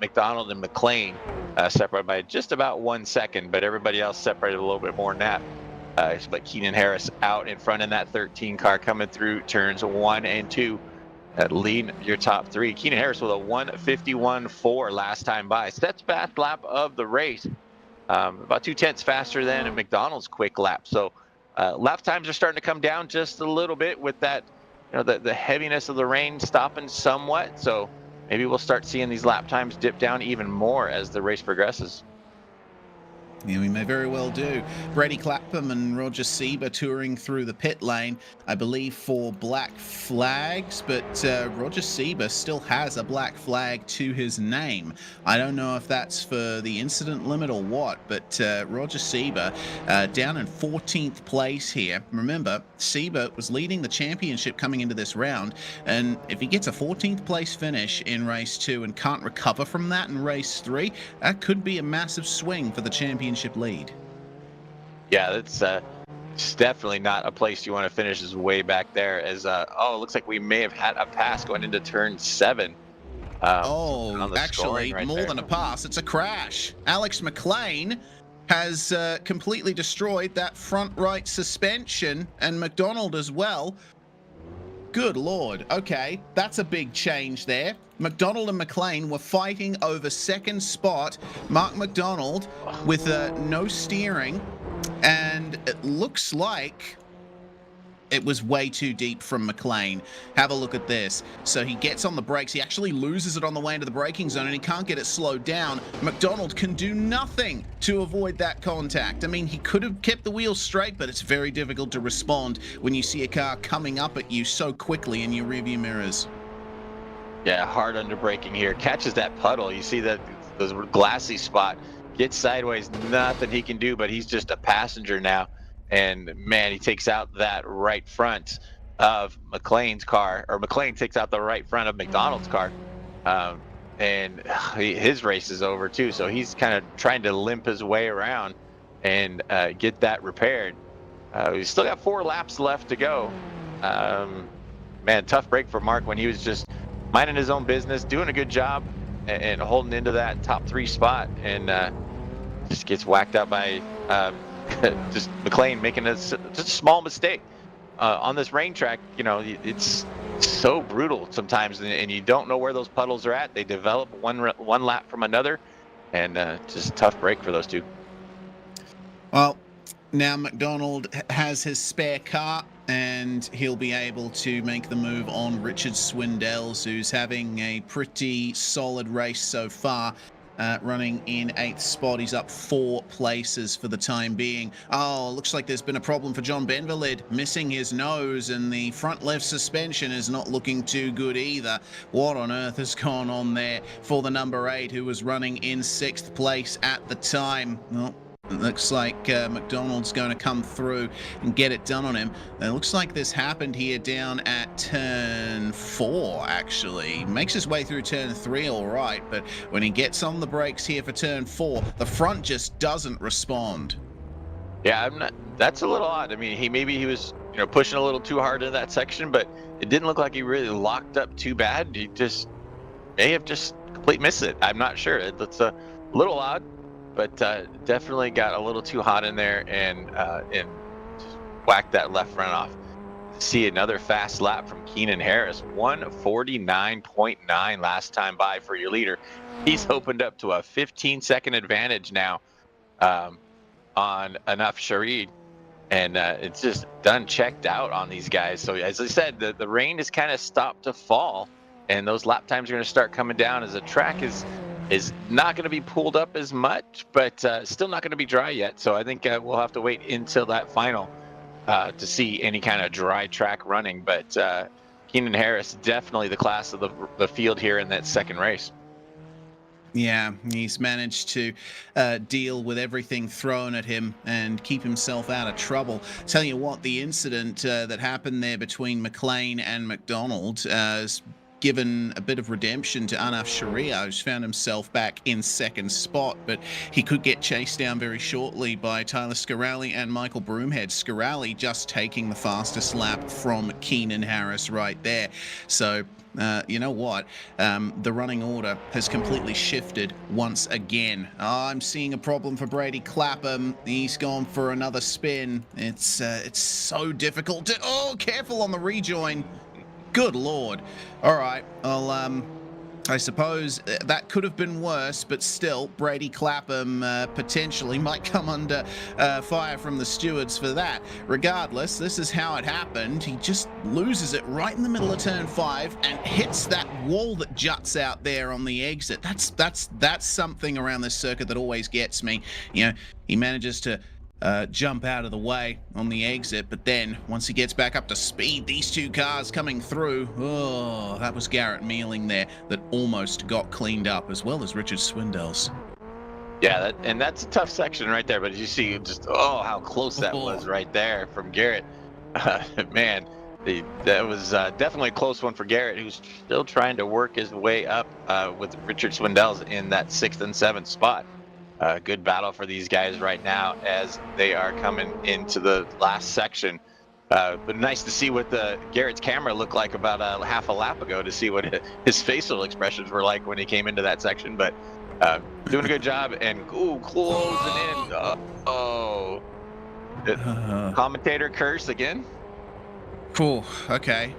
McDonald and McLean, separated by just about 1 second, but everybody else separated a little bit more than that. But Keenan Harris out in front in that 13 car coming through turns 1 and 2. Lead your top 3. Keenan Harris with a 1:51.4 last time by. Sets fast lap of the race. About 2/10 faster than McDonald's quick lap. So lap times are starting to come down just a little bit with that, the heaviness of the rain stopping somewhat. So maybe we'll start seeing these lap times dip down even more as the race progresses. Yeah, we may very well do. Brady Clapham and Roger Sieber touring through the pit lane, I believe for black flags, but Roger Sieber still has a black flag to his name. I don't know if that's for the incident limit or what, but Roger Sieber down in 14th place here. Remember, Sieber was leading the championship coming into this round, and if he gets a 14th place finish in race 2 and can't recover from that in race 3, that could be a massive swing for the championship lead. Yeah, that's it's definitely not a place you want to finish, is way back there. As it looks like we may have had a pass going into turn 7. Actually, right more there. than a pass, it's a crash. Alex McLean has completely destroyed that front right suspension, and McDonald as well. Good Lord. Okay, that's a big change there. McDonald and McLean were fighting over second spot. Mark McDonald with no steering, and it looks like it was way too deep from McLean. Have a look at this. So he gets on the brakes. He actually loses it on the way into the braking zone, and he can't get it slowed down. McDonald can do nothing to avoid that contact. I mean, he could have kept the wheels straight, but it's very difficult to respond when you see a car coming up at you so quickly in your rearview mirrors. Yeah, hard under braking here. Catches that puddle. You see that the glassy spot. Gets sideways. Nothing he can do, but he's just a passenger now. And man, he takes out that right front of McLean's car, or McLean takes out the right front of McDonald's car. And his race is over too. So he's kind of trying to limp his way around and get that repaired. He's still got 4 laps left to go. Man, tough break for Mark when he was just minding his own business, doing a good job and holding into that top 3 spot, and just gets whacked out by just McLean making just a small mistake on this rain track. It's so brutal sometimes, and you don't know where those puddles are at. They develop one lap from another, and just a tough break for those two. Well, now McDonald has his spare car, and he'll be able to make the move on Richard Swindells, who's having a pretty solid race so far. Running in 8th spot. He's up 4 places for the time being. Oh, looks like there's been a problem for John Benvalid, missing his nose, and the front left suspension is not looking too good either. What on earth has gone on there for the number 8, who was running in 6th place at the time? Well, it looks like McDonald's going to come through and get it done on him. It looks like this happened here down at turn 4, actually. Makes his way through turn 3 all right, but when he gets on the brakes here for turn 4, the front just doesn't respond. Yeah, that's a little odd. I mean, maybe he was pushing a little too hard in that section, but it didn't look like he really locked up too bad. He just may have just completely missed it. I'm not sure. It's a little odd. But definitely got a little too hot in there and just whacked that left front off. See another fast lap from Keenan Harris, 1:49.9 last time by for your leader. He's opened up to a 15-second advantage now on Anuf Sharid, and it's just done checked out on these guys. So as I said, the rain has kind of stopped to fall, and those lap times are going to start coming down as the track is not going to be pulled up as much, but still not going to be dry yet. So I think we'll have to wait until that final to see any kind of dry track running. But Keenan Harris, definitely the class of the field here in that second race. Yeah, he's managed to deal with everything thrown at him and keep himself out of trouble. Tell you what, the incident that happened there between McLean and McDonald is given a bit of redemption to Anaf Sharia, who's found himself back in second spot, but he could get chased down very shortly by Tyler Scarali and Michael Broomhead. Scarali just taking the fastest lap from Keenan Harris right there. So you know what? The running order has completely shifted once again. I'm seeing a problem for Brady Clapham. He's gone for another spin. It's so difficult to... Oh, careful on the rejoin. Good Lord. All right. I suppose that could have been worse, but still, Brady Clapham potentially might come under fire from the stewards for that. Regardless, this is how it happened. He just loses it right in the middle of turn 5 and hits that wall that juts out there on the exit. That's something around this circuit that always gets me. You know, he manages to jump out of the way on the exit, but then once he gets back up to speed, these two cars coming through, oh, that was Garrett Mealing there that almost got cleaned up, as well as Richard Swindells. Yeah, that's a tough section right there, but as you see, just, oh, how close that was right there from Garrett. Man, that was definitely a close one for Garrett, who's still trying to work his way up with Richard Swindells in that 6th and 7th spot. Good battle for these guys right now as they are coming into the last section. But nice to see what Garrett's camera looked like about half a lap ago, to see what his facial expressions were like when he came into that section. But doing a good job, and closing in. Commentator curse again. Cool. Okay.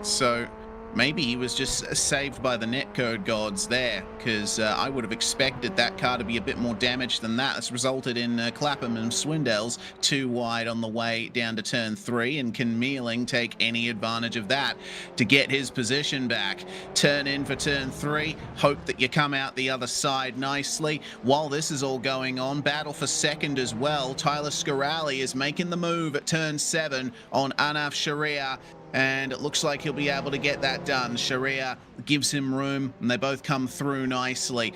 So maybe he was just saved by the netcode gods there, because I would have expected that car to be a bit more damaged than that. It's resulted in Clapham and Swindells too wide on the way down to turn 3, and can Mealing take any advantage of that to get his position back? Turn in for turn 3, hope that you come out the other side nicely. While this is all going on, battle for second as well. Tyler Scarali is making the move at turn 7 on Anaf Sharia, and it looks like he'll be able to get that done. Sharia gives him room, and they both come through nicely.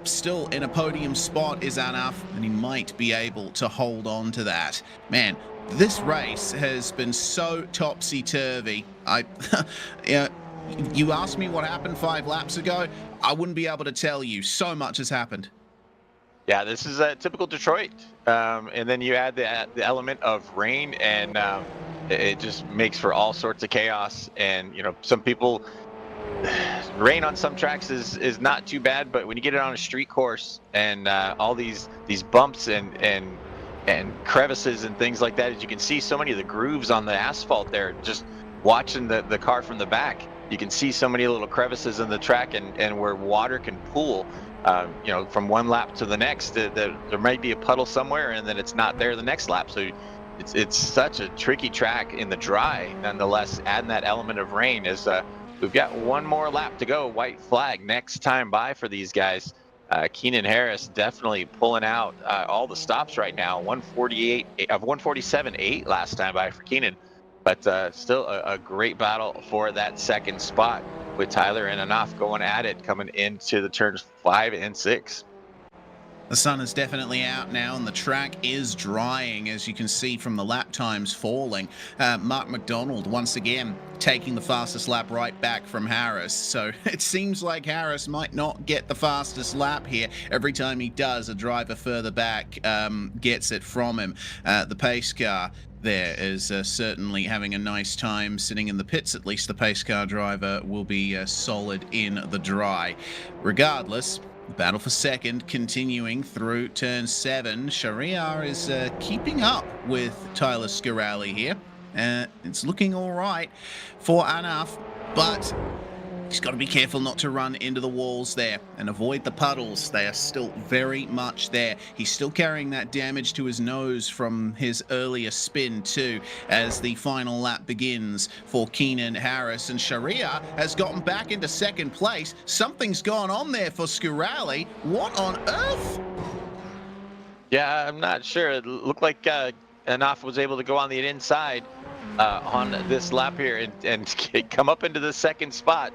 Still in a podium spot is Anaf, and he might be able to hold on to that. Man, this race has been so topsy-turvy. You asked me what happened 5 laps ago, I wouldn't be able to tell you. So much has happened. Yeah, this is a typical Detroit. And then you add the element of rain, and it just makes for all sorts of chaos. And you know, some people, rain on some tracks is not too bad, but when you get it on a street course and all these bumps and crevices and things like that, as you can see so many of the grooves on the asphalt there, just watching the car from the back, you can see so many little crevices in the track, and where water can pool. You know, from one lap to the next, there might be a puddle somewhere, and then it's not there the next lap. So it's such a tricky track in the dry. Nonetheless, adding that element of rain is we've got one more lap to go. White flag next time by for these guys. Keenan Harris definitely pulling out all the stops right now. 147.8 last time by for Keenan, but still a great battle for that second spot, with Tyler and Anaf going at it, coming into the turns 5 and 6. The sun is definitely out now, and the track is drying, as you can see from the lap times falling. Mark McDonald, once again, taking the fastest lap right back from Harris. So it seems like Harris might not get the fastest lap here. Every time he does, a driver further back gets it from him. The pace car there is certainly having a nice time sitting in the pits. At least the pace car driver will be solid in the dry. Regardless, the battle for second continuing through turn 7. Sharia is keeping up with Tyler Scarali here. It's looking all right for Anaf, but he's got to be careful not to run into the walls there and avoid the puddles. They are still very much there. He's still carrying that damage to his nose from his earlier spin too, as the final lap begins for Keenan Harris. And Sharia has gotten back into second place. Something's gone on there for Scarali. What on earth? Yeah, I'm not sure. It looked like Anaf was able to go on the inside on this lap here and come up into the second spot.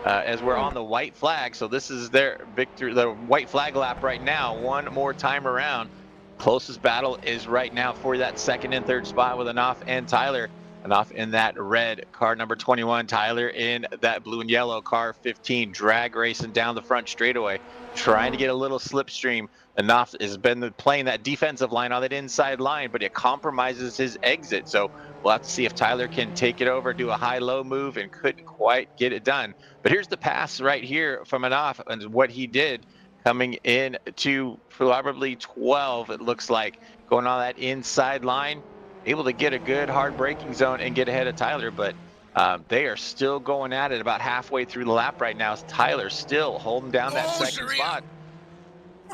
As we're on the white flag. So this is their victory, the white flag lap right now. One more time around. Closest battle is right now for that second and third spot with Anaf and Tyler. Enough in that red car number 21, Tyler in that blue and yellow car 15, drag racing down the front straightaway, trying to get a little slipstream. Enough has been playing that defensive line on that inside line, but it compromises his exit. So we'll have to see if Tyler can take it over, do a high-low move, and couldn't quite get it done. But here's the pass right here from Enough and what he did coming in to probably 12, it looks like, going on that inside line, able to get a good hard braking zone and get ahead of Tyler, but they are still going at it about halfway through the lap right now. Tyler's still holding down that second spot.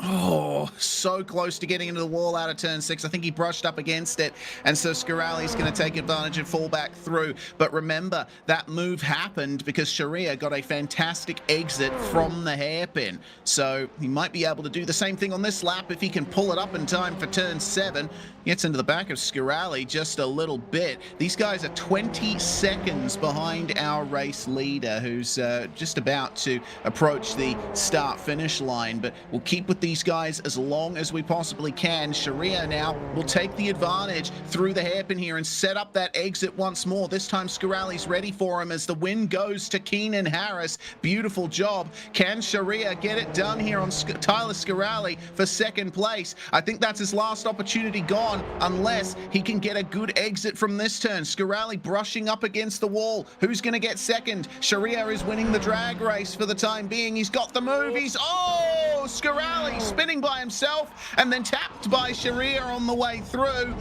Oh, so close to getting into the wall out of turn 6. I think he brushed up against it, and so Scaralli's going to take advantage and fall back through. But remember, that move happened because Sharia got a fantastic exit from the hairpin. So he might be able to do the same thing on this lap if he can pull it up in time for turn 7. Gets into the back of Scaralli just a little bit. These guys are 20 seconds behind our race leader, who's just about to approach the start-finish line. But we'll keep with these guys as long as we possibly can. Sharia now will take the advantage through the hairpin here and set up that exit once more. This time Scaralli's ready for him as the win goes to Keenan Harris. Beautiful job. Can Sharia get it done here on Tyler Scaralli for second place? I think that's his last opportunity gone unless he can get a good exit from this turn. Scaralli brushing up against the wall. Who's going to get second? Sharia is winning the drag race for the time being. He's got the move. Oh, Scaralli spinning by himself and then tapped by Sharia on the way through.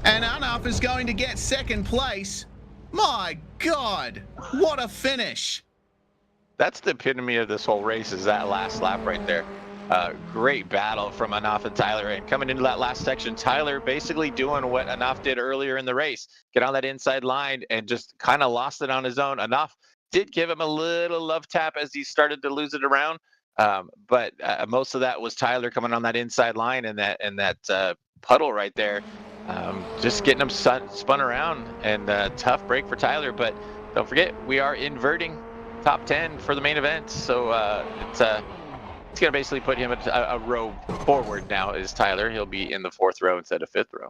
And Anaf is going to get second place. My God, what a finish. That's the epitome of this whole race, is that last lap right there. Great battle from Anaf and Tyler. And coming into that last section, Tyler basically doing what Anaf did earlier in the race. Get on that inside line and just kind of lost it on his own. Anaf did give him a little love tap as he started to lose it around. But most of that was Tyler coming on that inside line and that puddle right there. Just getting him spun around, and tough break for Tyler. But don't forget, we are inverting top 10 for the main event. So it's going to basically put him at a row forward now is Tyler. He'll be in the 4th row instead of 5th row.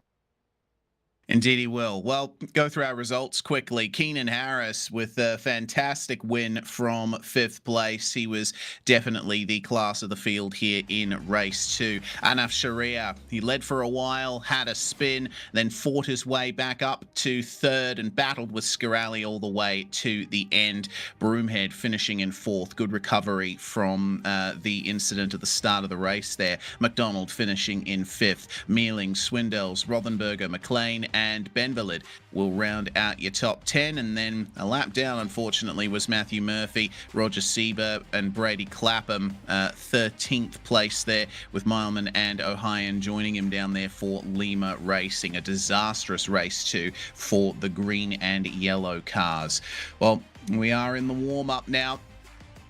Indeed he will. Well, go through our results quickly. Keenan Harris with a fantastic win from 5th place. He was definitely the class of the field here in race 2. Anaf Sharia, he led for a while, had a spin, then fought his way back up to 3rd and battled with Scaralli all the way to the end. Broomhead finishing in 4th. Good recovery from the incident at the start of the race there. McDonald finishing in 5th. Mealing, Swindells, Rothenberger, McLean, and Benvalid will round out your top 10. And then a lap down, unfortunately, was Matthew Murphy, Roger Sieber, and Brady Clapham, 13th place there, with Mileman and Ohian joining him down there for Lima Racing. A disastrous race too for the green and yellow cars. Well, we are in the warm-up now.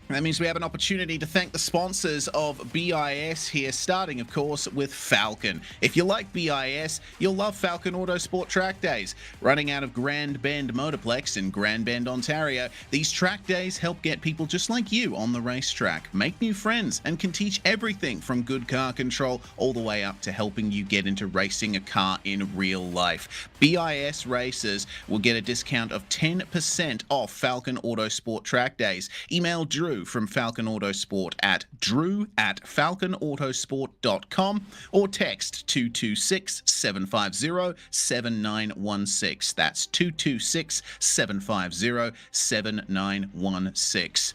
That means we have an opportunity to thank the sponsors of BiS here, starting, of course, with Falcon. If you like BiS, you'll love Falcon Autosport Track Days. Running out of Grand Bend Motorplex in Grand Bend, Ontario, these track days help get people just like you on the racetrack, make new friends, and can teach everything from good car control all the way up to helping you get into racing a car in real life. BiS racers will get a discount of 10% off Falcon Autosport Track Days. Email Drew from Falcon Autosport at drew@falconautosport.com or text 226-750-7916. That's 226-750-7916.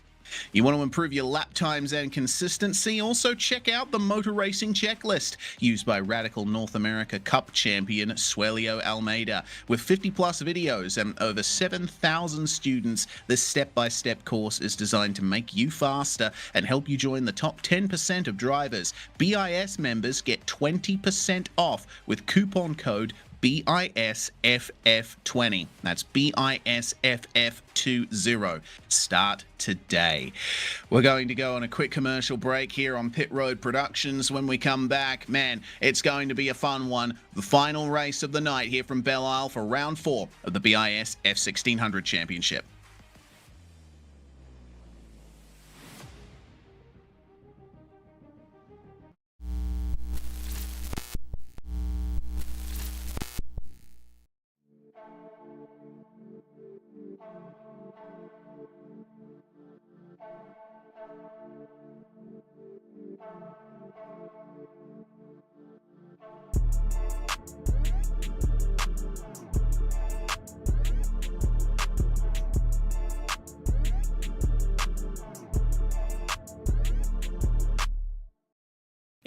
You want to improve your lap times and consistency? Also check out the Motor Racing Checklist used by Radical North America Cup champion Suelio Almeida. With 50 plus videos and over 7,000 students, this step-by-step course is designed to make you faster and help you join the top 10% of drivers. BiS members get 20% off with coupon code BiSFF20. That's BiSFF20. Start today. We're going to go on a quick commercial break here on Pit Road Productions. When we come back, man, it's going to be a fun one. The final race of the night here from Belle Isle for round 4 of the BiS F1600 Championship.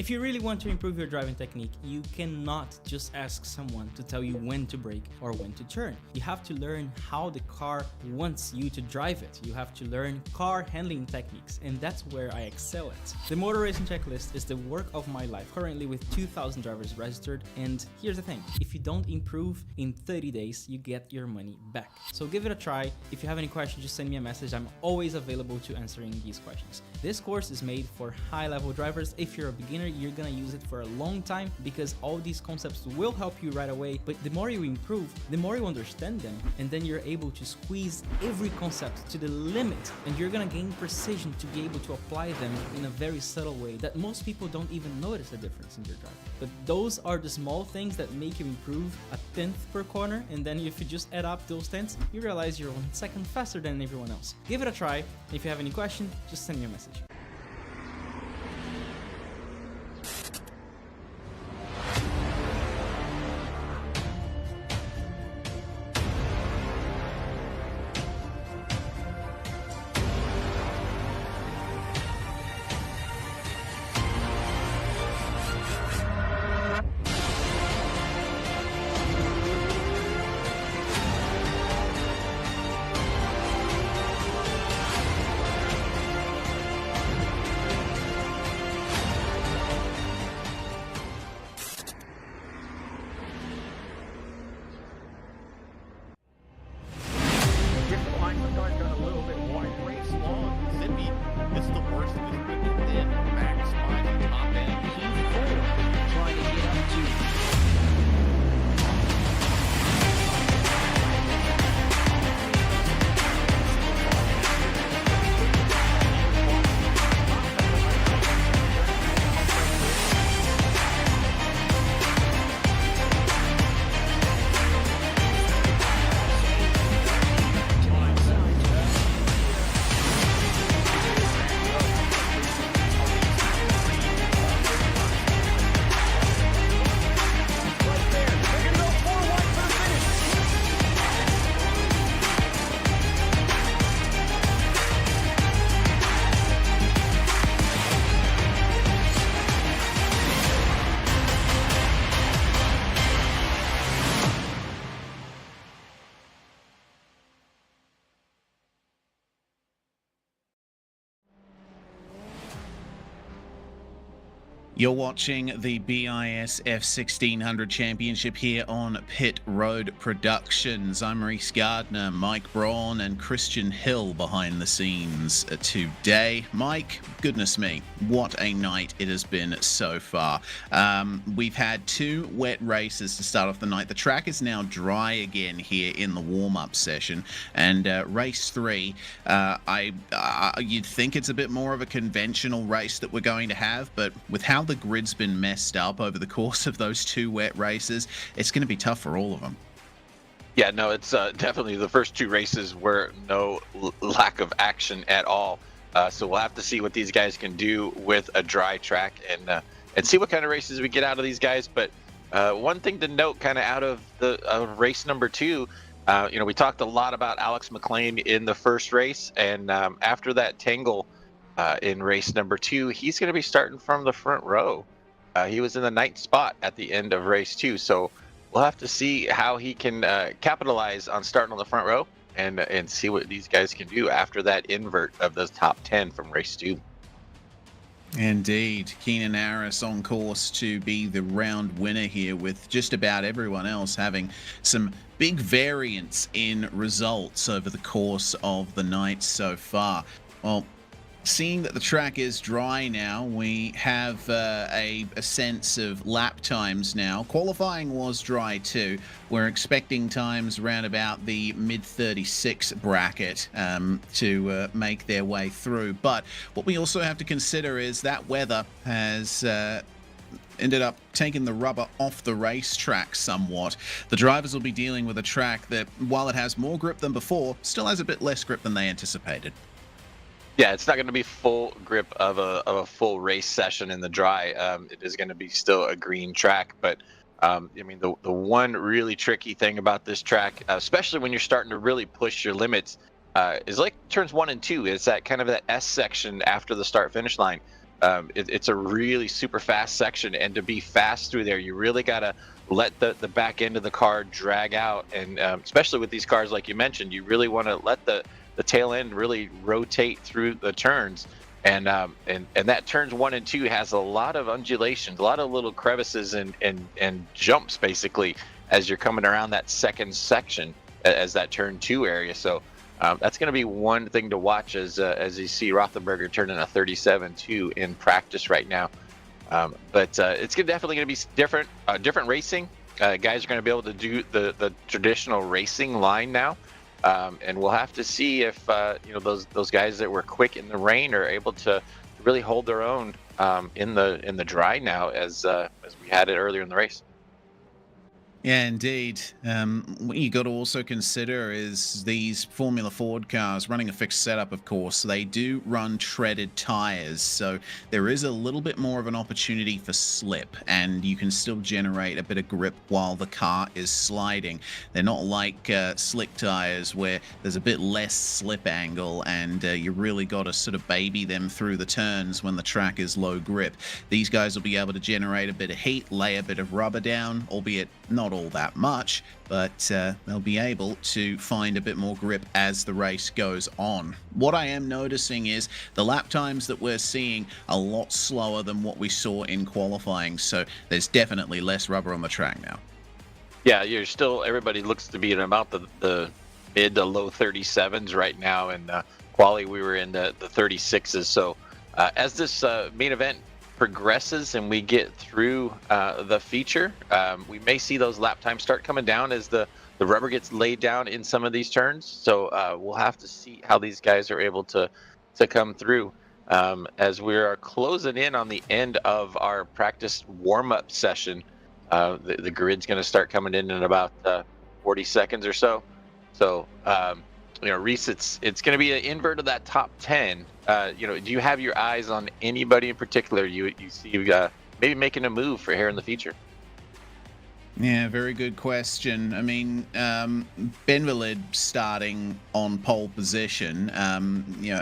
If you really want to improve your driving technique, you cannot just ask someone to tell you when to brake or when to turn. You have to learn how the car wants you to drive it. You have to learn car handling techniques, and that's where I excel at. The Motor Racing Checklist is the work of my life, currently with 2,000 drivers registered, and here's the thing, if you don't improve in 30 days, you get your money back. So give it a try. If you have any questions, just send me a message. I'm always available to answering these questions. This course is made for high-level drivers. If you're a beginner, you're gonna use it for a long time because all these concepts will help you right away, but the more you improve, the more you understand them, and then you're able to squeeze every concept to the limit, and you're gonna gain precision to be able to apply them in a very subtle way that most people don't even notice a difference in their driving. But those are the small things that make you improve a tenth per corner, and then if you just add up those tenths, you realize you're 1 second faster than everyone else. Give it a try. If you have any questions, just send me a message. You're watching the BiS F1600 Championship here on Pit Road Productions. I'm Reese Gardner, Mike Braun and Christian Hill behind the scenes today. Mike, goodness me, what a night it has been so far. We've had 2 wet races to start off the night. The track is now dry again here in the warm-up session, and race 3, you'd think it's a bit more of a conventional race that we're going to have, but with how the grid's been messed up over the course of those 2 wet races, it's going to be tough for all of them. Yeah, no, it's definitely the first 2 races were no lack of action at all. So we'll have to see what these guys can do with a dry track and see what kind of races we get out of these guys. But one thing to note kind of out of the race number 2, we talked a lot about Alex McLean in the first race, and after that tangle in race number 2, he's going to be starting from the front row. He was in the 9th spot at the end of race 2, so we'll have to see how he can capitalize on starting on the front row and see what these guys can do after that invert of the top 10 from race 2. Indeed. Keenan Harris on course to be the round winner here, with just about everyone else having some big variance in results over the course of the night so far. Well, seeing that the track is dry now, we have a sense of lap times now. Qualifying was dry too. We're expecting times around about the mid-36 bracket to make their way through. But what we also have to consider is that weather has ended up taking the rubber off the racetrack somewhat. The drivers will be dealing with a track that, while it has more grip than before, still has a bit less grip than they anticipated. Yeah, it's not going to be full grip of a full race session in the dry. It is going to be still a green track, but the one really tricky thing about this track, especially when you're starting to really push your limits, is like turns 1 and 2. It's that kind of that S section after the start finish line. It's a really super fast section, and to be fast through there, you really got to let the back end of the car drag out, and especially with these cars, like you mentioned, you really want to let the tail end really rotate through the turns. And that turns 1 and 2 has a lot of undulations, a lot of little crevices and jumps basically as you're coming around that second section as that turn 2 area. So that's going to be one thing to watch as you see Rothenberger turning a 37.2 in practice right now. But it's definitely going to be different racing. Guys are going to be able to do the traditional racing line now. And we'll have to see if those guys that were quick in the rain are able to really hold their own in the dry now as we had it earlier in the race. Yeah, indeed. What you got to also consider is these Formula Ford cars running a fixed setup, of course. They do run treaded tires, so there is a little bit more of an opportunity for slip, and you can still generate a bit of grip while the car is sliding. They're not like slick tires where there's a bit less slip angle, and you really got to sort of baby them through the turns when the track is low grip. These guys will be able to generate a bit of heat, lay a bit of rubber down, albeit not all that much, but they'll be able to find a bit more grip as the race goes on. What I am noticing is the lap times that we're seeing a lot slower than what we saw in qualifying, so there's definitely less rubber on the track now. Yeah, everybody looks to be in about the mid to low 37s right now, and quali we were in the 36s. So as this main event progresses and we get through the feature, we may see those lap times start coming down as the rubber gets laid down in some of these turns. So we'll have to see how these guys are able to come through as we are closing in on the end of our practice warm-up session. The grid's going to start coming in about 40 seconds or so. So Reese, it's going to be an invert of that top 10. Do you have your eyes on anybody in particular you see maybe making a move for here in the future? Yeah, very good question. I mean, Benvelid starting on pole position,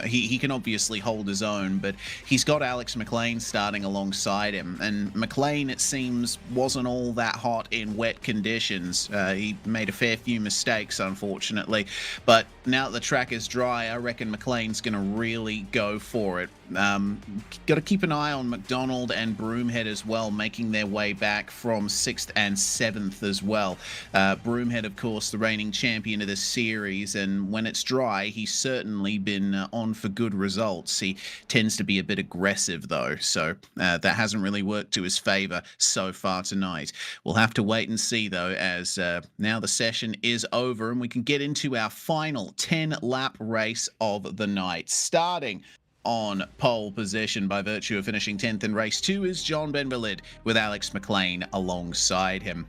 he can obviously hold his own, but he's got Alex McLean starting alongside him. And McLean, it seems, wasn't all that hot in wet conditions. He made a fair few mistakes, unfortunately. But now that the track is dry, I reckon McLean's going to really go for it. Got to keep an eye on McDonald and Broomhead as well, making their way back from 6th and 7th as well. Broomhead, of course, the reigning champion of this series, and when it's dry, he's certainly been on for good results. He tends to be a bit aggressive, though, so that hasn't really worked to his favor so far tonight. We'll have to wait and see, though, as now the session is over and we can get into our final 10-lap race of the night. Starting on pole position by virtue of finishing 10th in race 2 is John Benvelid with Alex McLean alongside him.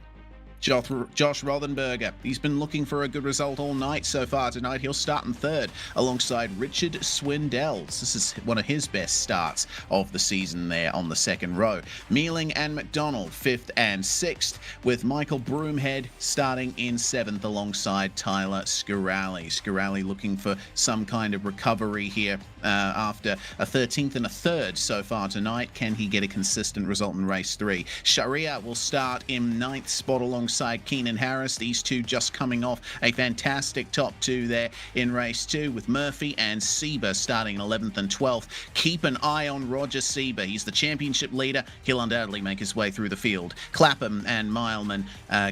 Josh Rothenberger, he's been looking for a good result all night so far tonight. He'll start in 3rd alongside Richard Swindells. This is one of his best starts of the season there on the 2nd row. Mealing and McDonald 5th and 6th, with Michael Broomhead starting in 7th alongside Tyler Scarali. Scarali looking for some kind of recovery here after a 13th and a 3rd so far tonight. Can he get a consistent result in race 3? Sharia will start in 9th spot alongside Keenan Harris. These two just coming off a fantastic top 2 there in race 2, with Murphy and Sieber starting in 11th and 12th. Keep an eye on Roger Sieber. He's the championship leader. He'll undoubtedly make his way through the field. Clapham and Mileman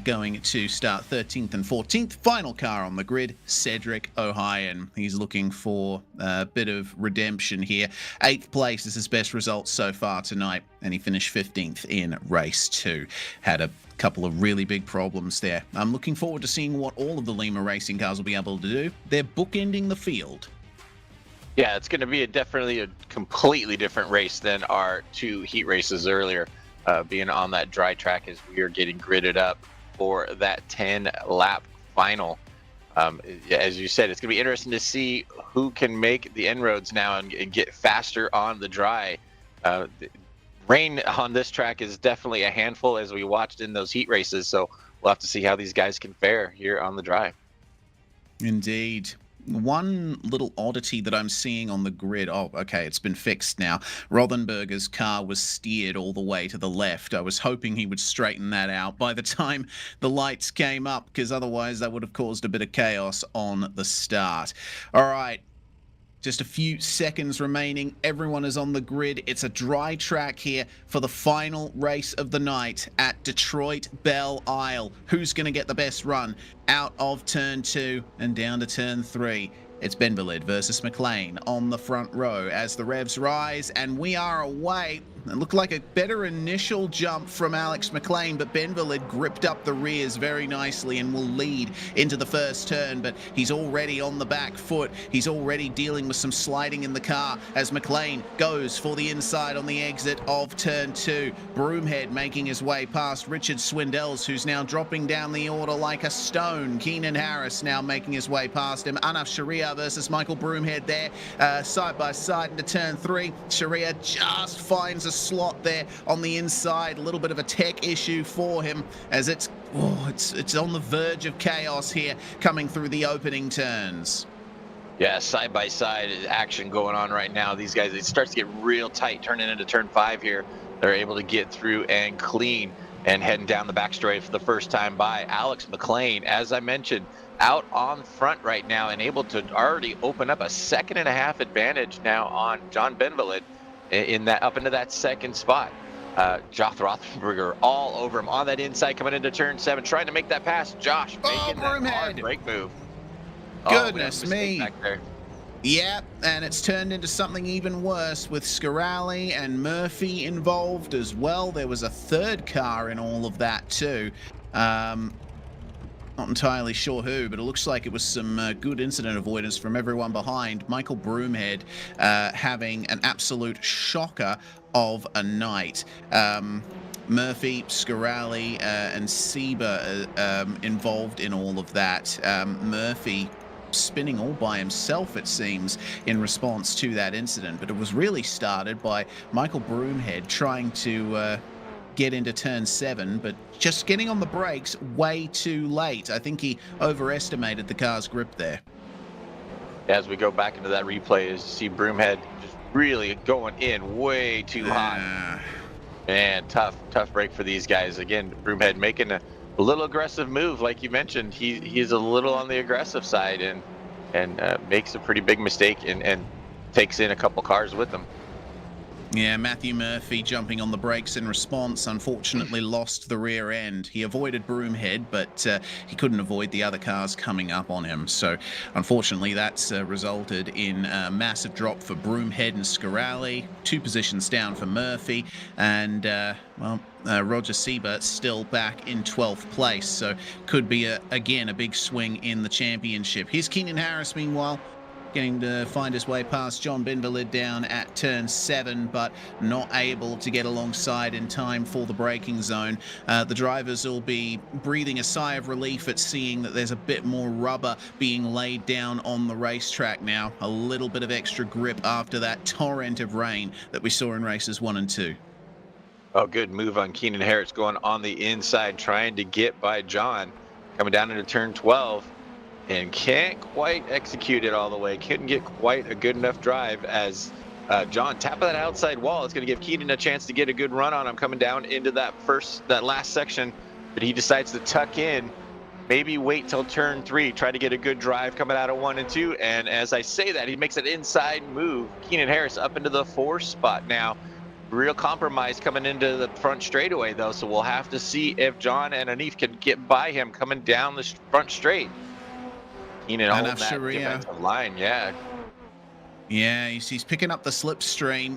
going to start 13th and 14th. Final car on the grid, Cedric O'Hyan. He's looking for a bit of redemption here. 8th place is his best result so far tonight, and he finished 15th in race 2. Had a couple of really big problems there. I'm looking forward to seeing what all of the Lima racing cars will be able to do. They're bookending the field. Yeah, it's going to be definitely a completely different race than our 2 heat races earlier, being on that dry track as we are getting gridded up for that 10-lap final. As you said, it's going to be interesting to see who can make the inroads now and get faster on the dry. Rain on this track is definitely a handful, as we watched in those heat races, so we'll have to see how these guys can fare here on the dry. Indeed. One little oddity that I'm seeing on the grid. Oh, okay, it's been fixed now. Rothenberger's car was steered all the way to the left. I was hoping he would straighten that out by the time the lights came up, because otherwise that would have caused a bit of chaos on the start. All right. Just a few seconds remaining. Everyone is on the grid. It's a dry track here for the final race of the night at Detroit Belle Isle. Who's going to get the best run out of turn 2 and down to turn 3? It's Benvelid versus McLean on the front row as the revs rise, and we are away. It looked like a better initial jump from Alex McLean, but Benvelid gripped up the rears very nicely and will lead into the first turn, but he's already on the back foot. He's already dealing with some sliding in the car as McLean goes for the inside on the exit of turn 2. Broomhead making his way past Richard Swindells, who's now dropping down the order like a stone. Keenan Harris now making his way past him. Anaf Sharia versus Michael Broomhead there, side by side into turn 3. Sharia just finds a slot there on the inside. A little bit of a tech issue for him as it's on the verge of chaos here coming through the opening turns. Yeah, side by side action going on right now. These guys, it starts to get real tight turning into turn 5 here. They're able to get through and clean and heading down the back straight for the first time by. Alex McLean, as I mentioned, out on front right now and able to already open up a 1.5-second advantage now on John Benvelid in that up into that second spot. Josh Rothenberger all over him on that inside coming into turn 7, trying to make that pass. Josh making that hard brake move. Goodness me. Back there. Yeah, and it's turned into something even worse with Scarali and Murphy involved as well. There was a third car in all of that too. Not entirely sure who, but it looks like it was some good incident avoidance from everyone behind. Michael Broomhead having an absolute shocker of a night. Murphy, Scarali, and Sieber involved in all of that. Murphy spinning all by himself, it seems, in response to that incident, but it was really started by Michael Broomhead trying to get into turn 7, but just getting on the brakes way too late. I think he overestimated the car's grip there. As we go back into that replay, as you see Broomhead just really going in way too hot. And tough break for these guys. Again, Broomhead making a little aggressive move, like you mentioned. He's a little on the aggressive side and makes a pretty big mistake and takes in a couple cars with him. Yeah, Matthew Murphy jumping on the brakes in response, unfortunately lost the rear end. He avoided Broomhead, but he couldn't avoid the other cars coming up on him. So unfortunately that's resulted in a massive drop for Broomhead and Scarali, 2 positions down for Murphy, and Roger Siebert still back in 12th place. So could be, again, a big swing in the championship. Here's Keenan Harris, meanwhile, getting to find his way past John Benvelid down at turn 7, but not able to get alongside in time for the braking zone. The drivers will be breathing a sigh of relief at seeing that there's a bit more rubber being laid down on the racetrack now. A little bit of extra grip after that torrent of rain that we saw in races 1 and 2. Oh, good move on Keenan Harris going on the inside, trying to get by John, coming down into turn 12. And can't quite execute it all the way. Couldn't get quite a good enough drive as John tapping that outside wall. It's going to give Keenan a chance to get a good run on him coming down into that last section. But he decides to tuck in, maybe wait till turn 3, try to get a good drive coming out of 1 and 2. And as I say that, he makes an inside move. Keenan Harris up into the 4th spot now. Real compromise coming into the front straightaway, though. So we'll have to see if John and Anif can get by him coming down the front straight. Keenan holding that defensive line, yeah. Yeah, he's picking up the slipstream.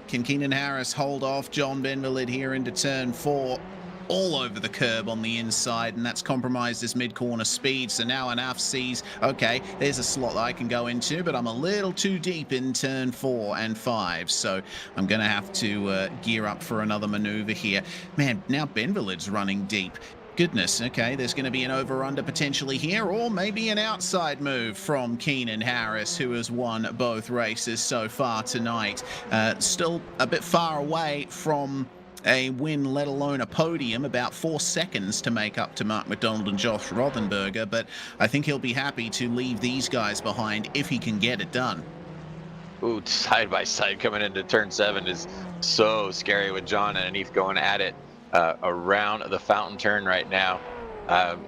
Can Keenan Harris hold off John Benvelid here into turn 4? All over the curb on the inside, and that's compromised his mid-corner speed. So now Anaf sees, okay, there's a slot that I can go into, but I'm a little too deep in turn 4 and 5. So I'm going to have to gear up for another maneuver here. Man, now Benvelid's running deep. Goodness, okay, there's going to be an over-under potentially here, or maybe an outside move from Keenan Harris, who has won both races so far tonight. Still a bit far away from a win, let alone a podium, about 4 seconds to make up to Mark McDonald and Josh Rothenberger, but I think he'll be happy to leave these guys behind if he can get it done. Ooh, side by side coming into turn 7 is so scary with John and Anif going at it around the fountain turn right now.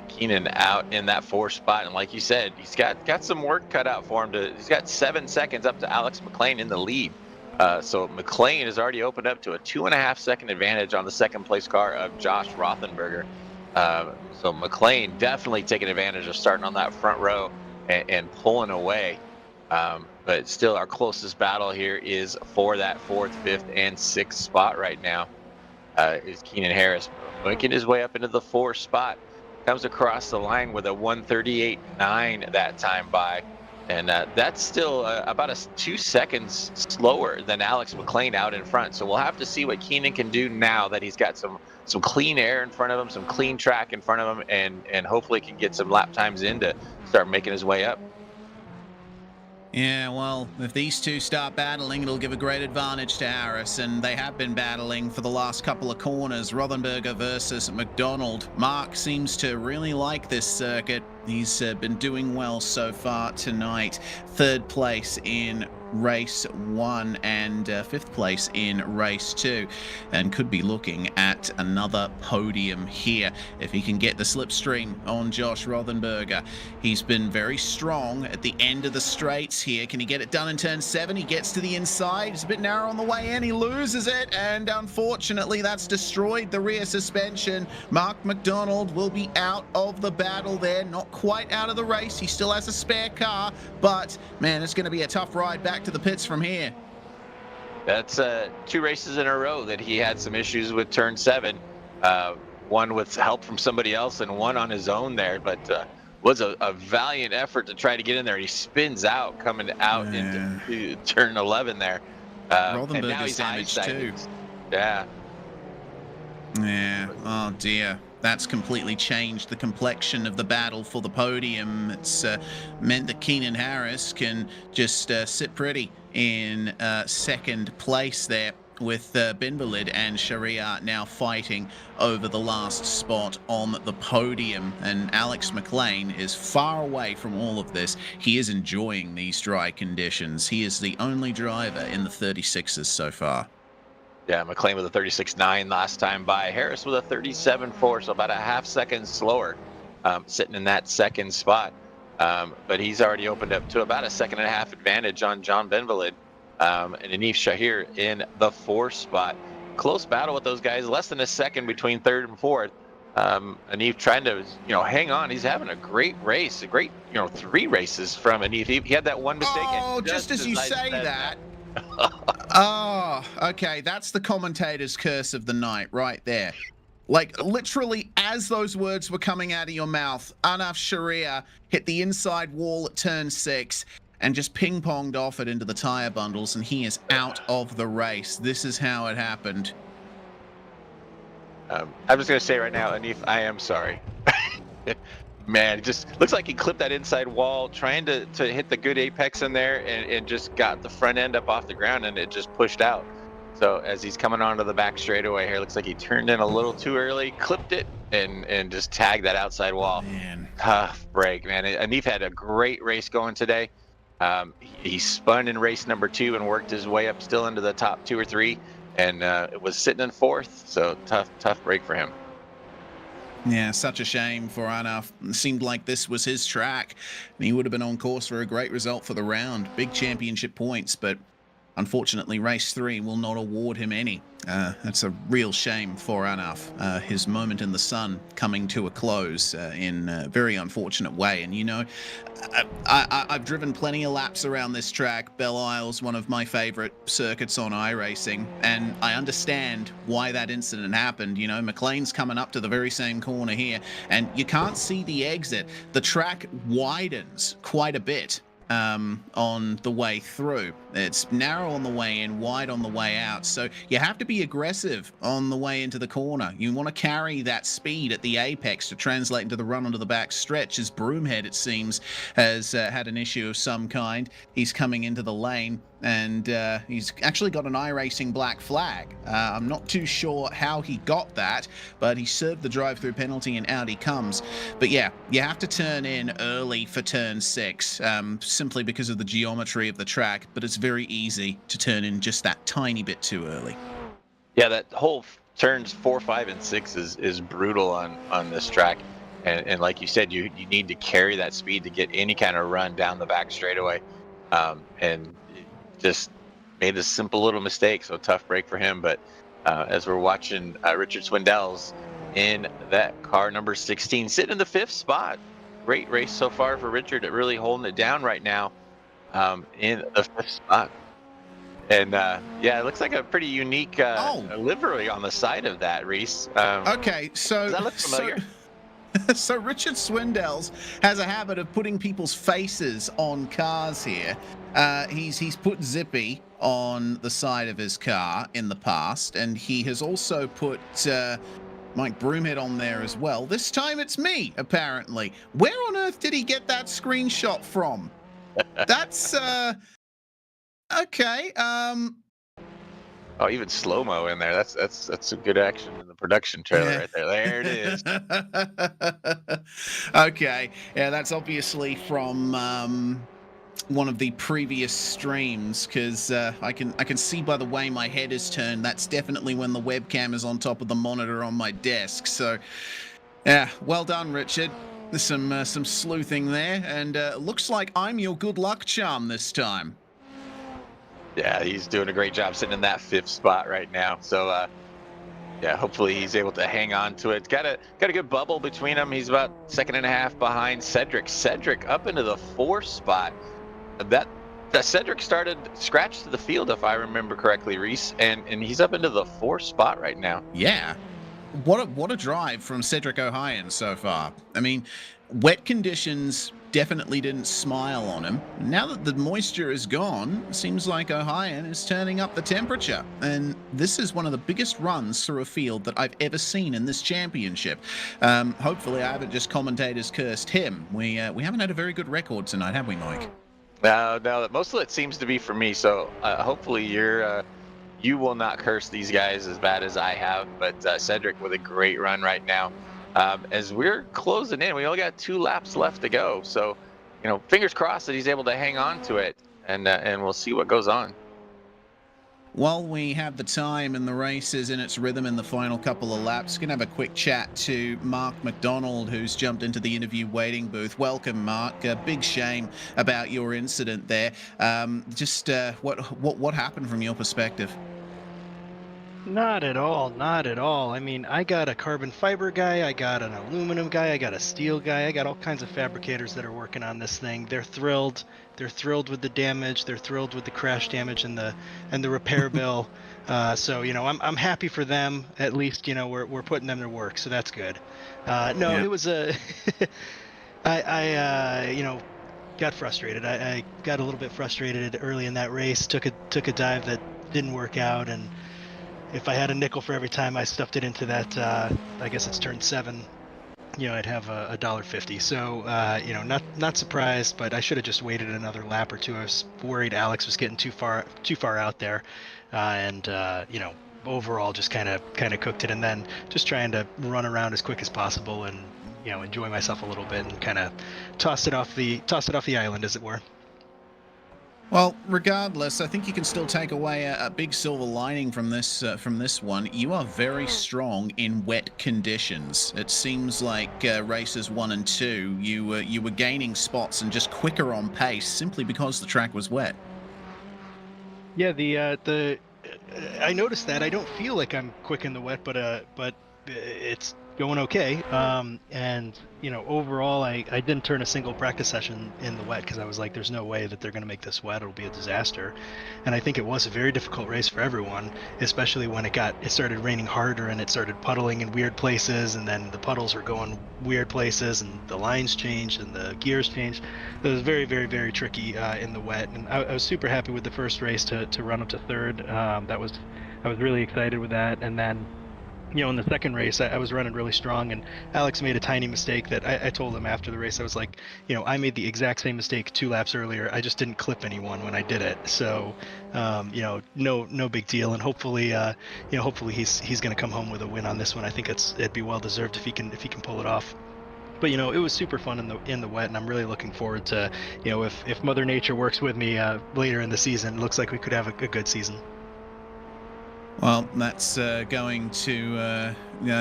Keenan out in that 4th spot, and like you said, he's got some work cut out for him. He's got 7 seconds up to Alex McLean in the lead. So McLean has already opened up to a 2.5 second advantage on the 2nd place car of Josh Rothenberger. So McLean definitely taking advantage of starting on that front row and pulling away. But still, our closest battle here is for that 4th, 5th, and 6th spot right now. Is Keenan Harris making his way up into the 4th spot. Comes across the line with a 1:38.9 that time by. And that's still about 2 seconds slower than Alex McLean out in front. So we'll have to see what Keenan can do now that he's got some clean air in front of him, some clean track in front of him, and hopefully can get some lap times in to start making his way up. Yeah, well, if these two start battling, it'll give a great advantage to Harris, and they have been battling for the last couple of corners. Rothenberger versus McDonald. Mark seems to really like this circuit. He's been doing well so far tonight. 3rd place in race 1 and 5th place in race 2, and could be looking at another podium here if he can get the slipstream on Josh Rothenberger. He's been very strong at the end of the straights here. Can he get it done in turn 7? He gets to the inside. It's a bit narrow on the way in. He loses it, and unfortunately that's destroyed the rear suspension. Mark McDonald will be out of the battle there. Not quite out of the race. He still has a spare car, but man, it's going to be a tough ride back to the pits from here. That's 2 races in a row that he had some issues with turn 7. One with help from somebody else and one on his own there, but was a valiant effort to try to get in there. He spins out coming out into turn 11 there. And now he's damaged too. Yeah. Oh dear. That's completely changed the complexion of the battle for the podium. It's meant that Keenan Harris can just sit pretty in 2nd place there, with Binvalid and Sharia now fighting over the last spot on the podium. And Alex McLean is far away from all of this. He is enjoying these dry conditions. He is the only driver in the 36s so far. Yeah, McLean with a 36.9 last time by. Harris with a 37.4, so about a half second slower, sitting in that 2nd spot. But he's already opened up to about a 1.5 second advantage on John Benvalid. And Anif Shahir in the 4th spot. Close battle with those guys, less than a second between 3rd and 4th. Anif trying to, hang on. He's having a great race, a great, 3 races from Anif. He had that one mistake. Oh, just as you say that. Oh, okay. That's the commentator's curse of the night right there. Like, literally, as those words were coming out of your mouth, Anaf Sharia hit the inside wall at turn 6 and just ping-ponged off it into the tire bundles, and he is out of the race. This is how it happened. I'm just going to say right now, Anif, I am sorry. Man, it just looks like he clipped that inside wall, trying to hit the good apex in there, and just got the front end up off the ground, and it just pushed out. So as he's coming onto the back straightaway here, looks like he turned in a little too early, clipped it, and just tagged that outside wall. Man. Tough break, man. Anif had a great race going today. He spun in race number 2 and worked his way up still into the top 2 or 3, and was sitting in 4th. So tough break for him. Yeah, such a shame for Anaf. It seemed like this was his track, and he would have been on course for a great result for the round. Big championship points, but unfortunately, race 3 will not award him any. That's a real shame for Anaf. His moment in the sun coming to a close in a very unfortunate way. And I've driven plenty of laps around this track. Belle Isle's one of my favorite circuits on iRacing, and I understand why that incident happened. McLean's coming up to the very same corner here, and you can't see the exit. The track widens quite a bit on the way through. It's narrow on the way in, wide on the way out. So you have to be aggressive on the way into the corner. You want to carry that speed at the apex to translate into the run onto the back stretch. As Broomhead, it seems, has had an issue of some kind. He's coming into the lane, and he's actually got an iRacing black flag. I'm not too sure how he got that, but he served the drive-through penalty and out he comes. But yeah, you have to turn in early for turn 6, simply because of the geometry of the track, but it's very easy to turn in just that tiny bit too early. Yeah, that whole turns 4, 5, and 6 is brutal on this track. And like you said, you need to carry that speed to get any kind of run down the back straightaway. And just made a simple little mistake, so tough break for him. But as we're watching Richard Swindell's in that car number 16, sitting in the 5th spot. Great race so far for Richard, really holding it down right now in the 5th spot. And yeah, it looks like a pretty unique livery on the side of that, Reese. Okay, so does that look familiar? So Richard Swindell's has a habit of putting people's faces on cars here. He's put Zippy on the side of his car in the past, and he has also put Mike Broomhead on there as well. This time it's me, apparently. Where on earth did he get that screenshot from? That's okay. Oh, even slow-mo in there. That's some good action in the production trailer right there. There it is. Okay. Yeah, that's obviously from one of the previous streams, because I can see by the way my head is turned, that's definitely when the webcam is on top of the monitor on my desk. So yeah, well done, Richard. There's some sleuthing there, and looks like I'm your good luck charm this time. Yeah, he's doing a great job sitting in that 5th spot right now. So yeah, hopefully he's able to hang on to it. Got a good bubble between them. He's about 2.5 behind Cedric. Cedric up into the 4th spot. That Cedric started scratch to the field, if I remember correctly, Reese, and he's up into the 4th spot right now. Yeah, what a drive from Cedric O'Hyan so far. I mean, wet conditions definitely didn't smile on him. Now that the moisture is gone, it seems like O'Hyan is turning up the temperature, and this is one of the biggest runs through a field that I've ever seen in this championship. Hopefully I haven't just commentators cursed him. We haven't had a very good record tonight, have we, Mike? No, most of it seems to be for me, so hopefully you will not curse these guys as bad as I have. But Cedric with a great run right now. As we're closing in, we only got 2 laps left to go, so fingers crossed that he's able to hang on to it, and we'll see what goes on. While we have the time and the race is in its rhythm in the final couple of laps, going to have a quick chat to Mark McDonald, who's jumped into the interview waiting booth. Welcome, Mark. Big shame about your incident there. Just what happened from your perspective? Not at all, not at all. I mean, I got a carbon fiber guy, I got an aluminum guy, I got a steel guy, I got all kinds of fabricators that are working on this thing. They're thrilled. They're thrilled with the damage. They're thrilled with the crash damage and the repair bill. So I'm happy for them. At least we're putting them to work, so that's good. It was a I got frustrated. I got a little bit frustrated early in that race. Took a dive that didn't work out, and if I had a nickel for every time I stuffed it into that, I guess it's turn 7, I'd have $1.50. So, not surprised, but I should have just waited another lap or two. I was worried Alex was getting too far out there, and overall just kind of cooked it, and then just trying to run around as quick as possible and enjoy myself a little bit and kind of toss it off the island, as it were. Well, regardless, I think you can still take away a big silver lining from this one. You are very strong in wet conditions. It seems like races 1 and 2, you were gaining spots and just quicker on pace simply because the track was wet. Yeah, I noticed that. I don't feel like I'm quick in the wet, but it's going okay. And overall, I didn't turn a single practice session in the wet because I was like, there's no way that they're going to make this wet. It'll be a disaster. And I think it was a very difficult race for everyone, especially when it started raining harder and it started puddling in weird places, and then the puddles were going weird places, and the lines changed and the gears changed. It was very, very, very tricky in the wet. And I was super happy with the first race to run up to third. I was really excited with that. And then in the second race, I was running really strong, and Alex made a tiny mistake that I told him after the race. I was like, I made the exact same mistake 2 laps earlier. I just didn't clip anyone when I did it. So, no big deal. And hopefully, hopefully he's going to come home with a win on this one. I think it'd be well deserved if he can pull it off. But it was super fun in the wet, and I'm really looking forward to, if Mother Nature works with me later in the season, it looks like we could have a good season. Well, that's going to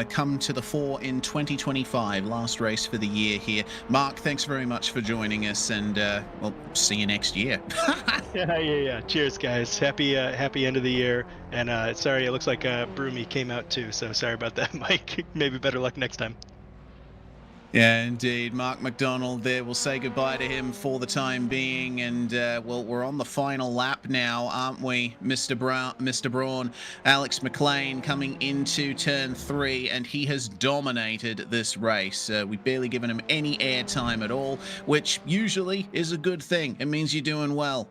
come to the fore in 2025, last race for the year here. Mark, thanks very much for joining us, and we'll see you next year. Yeah. Cheers, guys. Happy end of the year. And sorry, it looks like Broomy came out too, so sorry about that, Mike. Maybe better luck next time. Yeah, indeed. Mark McDonald there. We'll say goodbye to him for the time being. And, well, we're on the final lap now, aren't we, Mr. Braun? Alex McLean coming into turn 3, and he has dominated this race. We've barely given him any airtime at all, which usually is a good thing. It means you're doing well.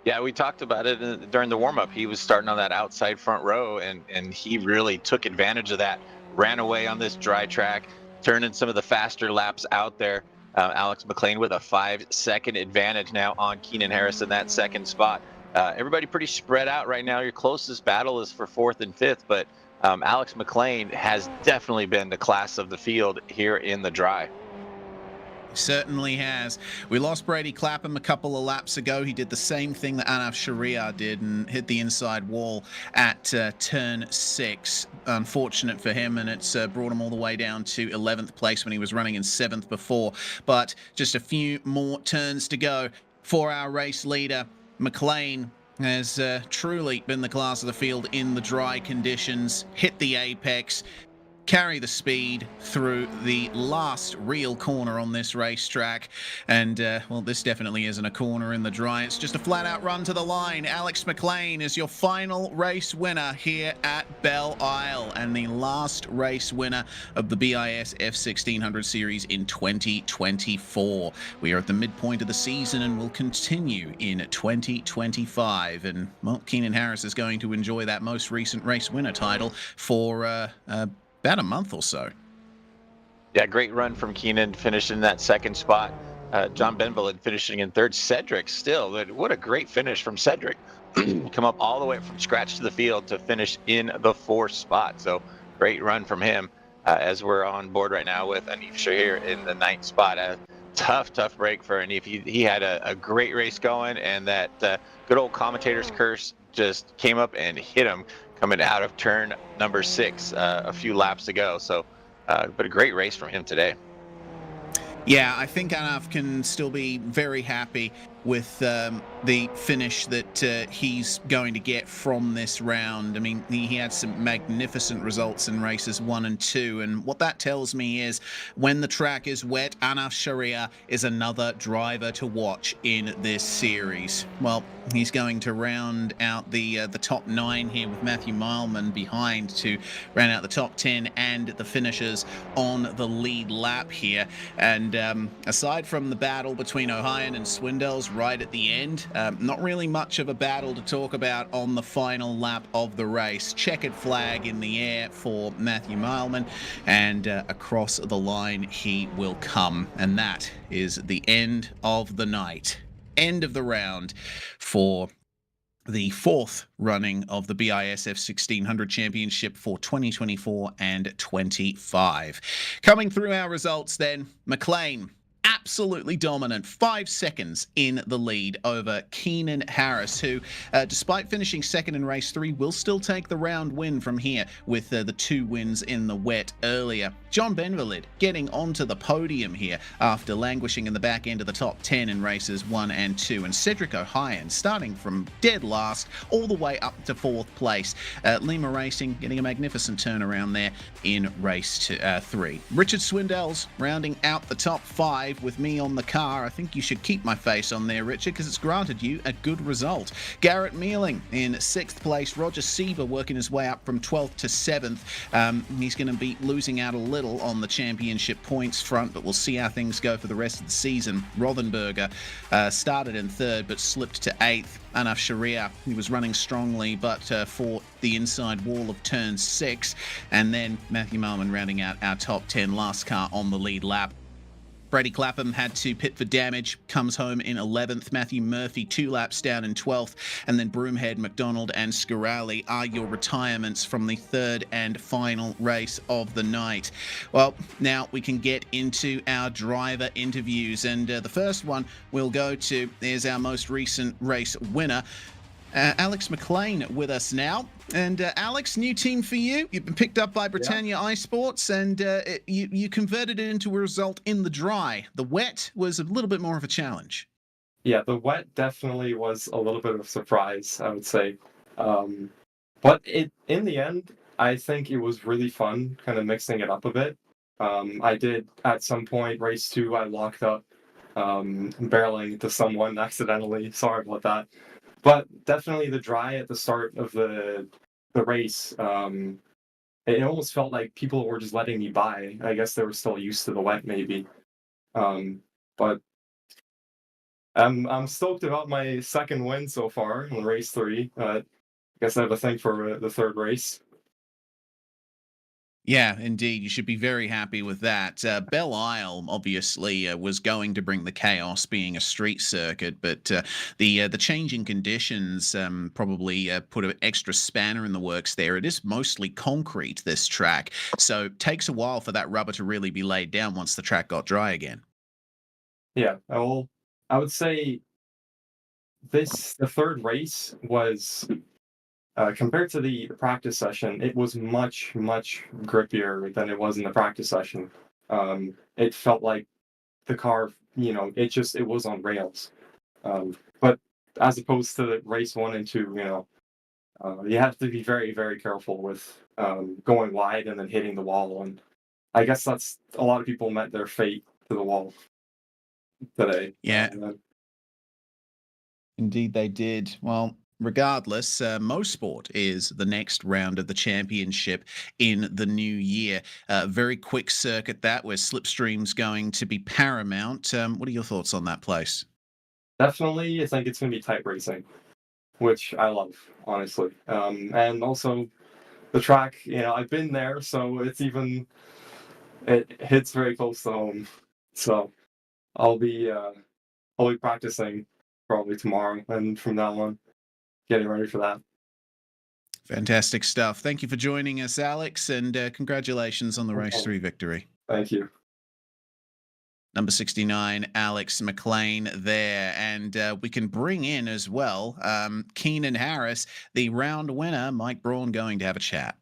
Yeah, we talked about it during the warm-up. He was starting on that outside front row, and he really took advantage of that, ran away on this dry track, turning some of the faster laps out there. Alex McLean with a 5-second advantage now on Keenan Harris in that second spot. Everybody pretty spread out right now. Your closest battle is for 4th and 5th, but Alex McLean has definitely been the class of the field here in the dry. Certainly has. We lost Brady Clapham a couple of laps ago. He did the same thing that Anaf Sharia did and hit the inside wall at turn 6. Unfortunate for him, and it's brought him all the way down to 11th place when he was running in 7th before. But just a few more turns to go for our race leader. McLean has truly been the class of the field in the dry conditions, hit the apex, carry the speed through the last real corner on this racetrack. And, well, this definitely isn't a corner in the dry. It's just a flat-out run to the line. Alex McLean is your final race winner here at Belle Isle, and the last race winner of the BiS F1600 series in 2024. We are at the midpoint of the season and will continue in 2025. And, well, Keenan Harris is going to enjoy that most recent race winner title for about a month or so. Yeah, great run from Keenan, finishing that second spot. John Benville finishing in 3rd. Cedric still, what a great finish from Cedric. Come up all the way from scratch to the field to finish in the 4th spot. So great run from him as we're on board right now with Anif Shahir in the 9th spot. A tough break for Anif. He had a great race going, and that good old commentator's curse just came up and hit him coming out of turn number 6 a few laps ago. So, but a great race from him today. Yeah, I think Anaf can still be very happy with the finish that he's going to get from this round. I mean, he had some magnificent results in races 1 and 2, and what that tells me is when the track is wet, Anaf Sharia is another driver to watch in this series. Well, he's going to round out the top 9 here with Matthew Mileman behind to round out the top 10 and the finishers on the lead lap here. And aside from the battle between Ohayon and Swindells right at the end, not really much of a battle to talk about on the final lap of the race. Checkered flag in the air for Matthew Mileman, and across the line he will come. And that is the end of the night. End of the round for the 4th running of the BiS F1600 Championship for 2024 and 25. Coming through our results then, McLean absolutely dominant. 5 seconds in the lead over Keenan Harris, who, despite finishing second in race 3, will still take the round win from here with the 2 wins in the wet earlier. John Benvalid getting onto the podium here after languishing in the back end of the top 10 in races 1 and 2. And Cedric O'Hyan starting from dead last all the way up to 4th place. Lima Racing getting a magnificent turnaround there in race 3. Richard Swindell's rounding out the top 5 with me on the car. I think you should keep my face on there, Richard, because it's granted you a good result. Garrett Mealing in 6th place. Roger Sieber working his way up from 12th to 7th. He's going to be losing out a little on the championship points front, but we'll see how things go for the rest of the season. Rothenberger started in 3rd but slipped to 8th. Anaf Sharia, he was running strongly, but for the inside wall of turn 6. And then Matthew Marman rounding out our top 10, last car on the lead lap. Brady Clapham had to pit for damage, comes home in 11th. Matthew Murphy 2 laps down in 12th. And then Broomhead, McDonald and Scarali are your retirements from the 3rd and final race of the night. Well, now we can get into our driver interviews. And the first one we'll go to is our most recent race winner, Alex McLean, with us now. And Alex, new team for you. You've been picked up by Britannia iSports, and you converted it into a result in the dry. The wet was a little bit more of a challenge. Yeah, the wet definitely was a little bit of a surprise, I would say. But in the end, I think it was really fun, kind of mixing it up a bit. I did, at some point, race 2, I locked up barreling into someone accidentally. Sorry about that. But definitely the dry at the start of the race, it almost felt like people were just letting me by. I guess they were still used to the wet, maybe. But I'm stoked about my second win so far in race 3. I guess I have a thing for the 3rd race. Yeah, indeed. You should be very happy with that. Belle Isle obviously was going to bring the chaos, being a street circuit, but the changing conditions probably put an extra spanner in the works there. It is mostly concrete, this track, so it takes a while for that rubber to really be laid down once the track got dry again. Yeah, I would say the 3rd race was, compared to the practice session, it was much, much grippier than it was in the practice session. It felt like the car, it was on rails. But as opposed to the race 1 and 2, you have to be very, very careful with going wide and then hitting the wall. And I guess that's a lot of people met their fate to the wall today. Yeah. Indeed, they did. Well, regardless, Mosport is the next round of the championship in the new year. Very quick circuit that, where slipstream's going to be paramount. What are your thoughts on that place? Definitely, I think it's going to be tight racing, which I love, honestly. And also, the track, I've been there, so it hits very close to home. So I'll be practicing probably tomorrow and from now on, getting ready for that. Fantastic stuff. Thank you for joining us, Alex, and congratulations on the race 3 victory. Thank you. Number 69, Alex McLean there. And we can bring in as well Keenan Harris, the round winner. Mike Braun going to have a chat.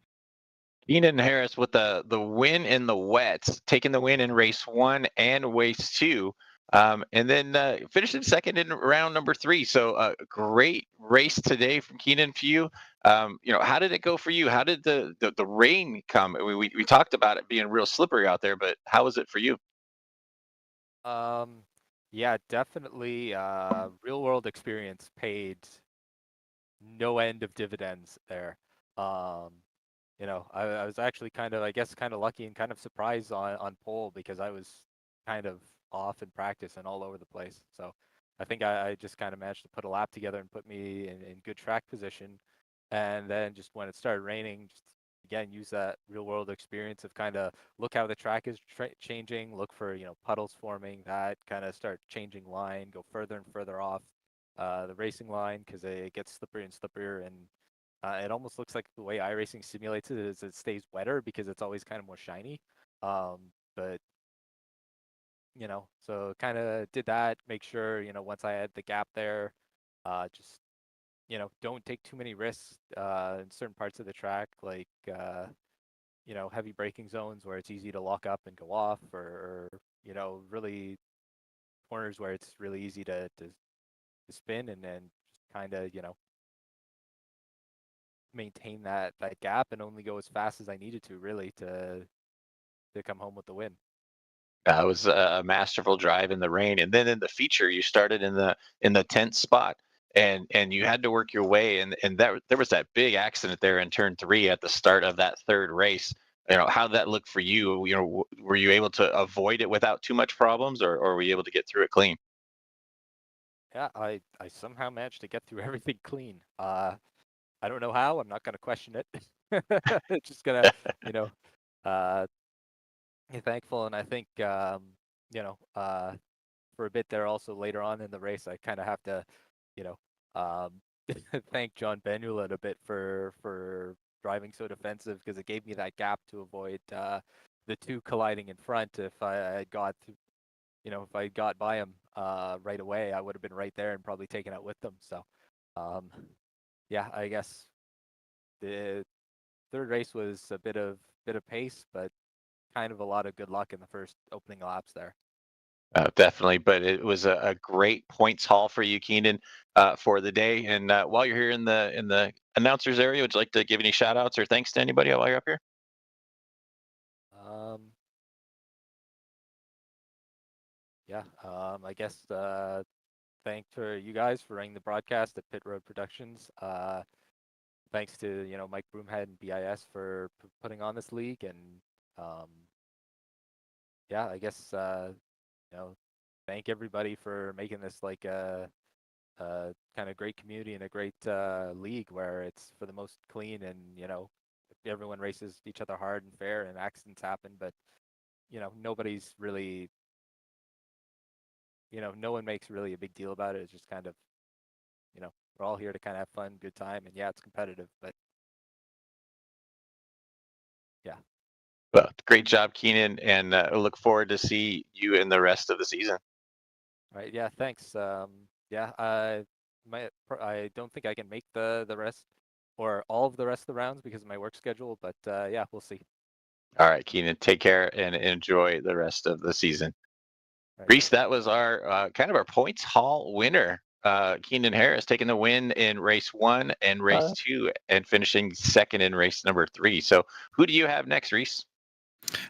Keenan Harris with the win in the wets, taking the win in race 1 and race 2. And then finishing second in round number 3. So a great race today from Keenan for you. How did it go for you? How did the rain come? We talked about it being real slippery out there, but how was it for you? Yeah, definitely. Real world experience paid no end of dividends there. I was actually kind of lucky and kind of surprised on pole, because I was kind of off in practice and all over the place. So I think I just kind of managed to put a lap together and put me in good track position. And then just when it started raining, just again use that real world experience of kind of look how the track is changing, look for puddles forming, that kind of start changing line, go further and further off the racing line, because it gets slipperier and slipperier. And it almost looks like the way iRacing simulates it is it stays wetter because it's always kind of more shiny. But So kind of did that, make sure, once I had the gap there, just, don't take too many risks in certain parts of the track, like, heavy braking zones where it's easy to lock up and go off, or really corners where it's really easy to spin, and then just kind of, maintain that gap and only go as fast as I needed to, really, to come home with the win. It was a masterful drive in the rain, and then in the feature, you started in the 10th spot, and you had to work your way, and that there was that big accident there in turn 3 at the start of that third race. How did that look for you? Were you able to avoid it without too much problems, or were you able to get through it clean? Yeah, I somehow managed to get through everything clean. I don't know how. I'm not going to question it. It's just gonna, you know, uh, be thankful. And I think, you know, uh, for a bit there, also later on in the race, I kind of have to, you know, um, thank John Benulin a bit for driving so defensive, because it gave me that gap to avoid the two colliding in front. If I had got, if I got by him right away, I would have been right there and probably taken out with them. So, um, yeah, I guess the third race was a bit of pace, but kind of a lot of good luck in the first opening laps there. Definitely, but it was a great points haul for you, Keenan, for the day. And while you're here in the announcers area, would you like to give any shout outs or thanks to anybody while you're up here? Um, yeah, I guess thanks for you guys for running the broadcast at Pit Road Productions. Thanks to Mike Broomhead and BIS for putting on this league, and um, yeah, I guess you know thank everybody for making this like a kind of great community and a great league where it's for the most clean, and everyone races each other hard and fair, and accidents happen, but nobody's really no one makes really a big deal about it. It's just kind of we're all here to kind of have fun, good time, and yeah, it's competitive, but yeah. Well, great job, Keenan, and I look forward to see you in the rest of the season. All right, yeah, thanks. Yeah, I don't think I can make the rest or all of the rest of the rounds because of my work schedule, but yeah, we'll see. All right, Keenan, take care and enjoy the rest of the season. All right. Reese, that was our kind of our points haul winner. Keenan Harris taking the win in race 1 and race 2, and finishing second in race number 3. So, who do you have next, Reese?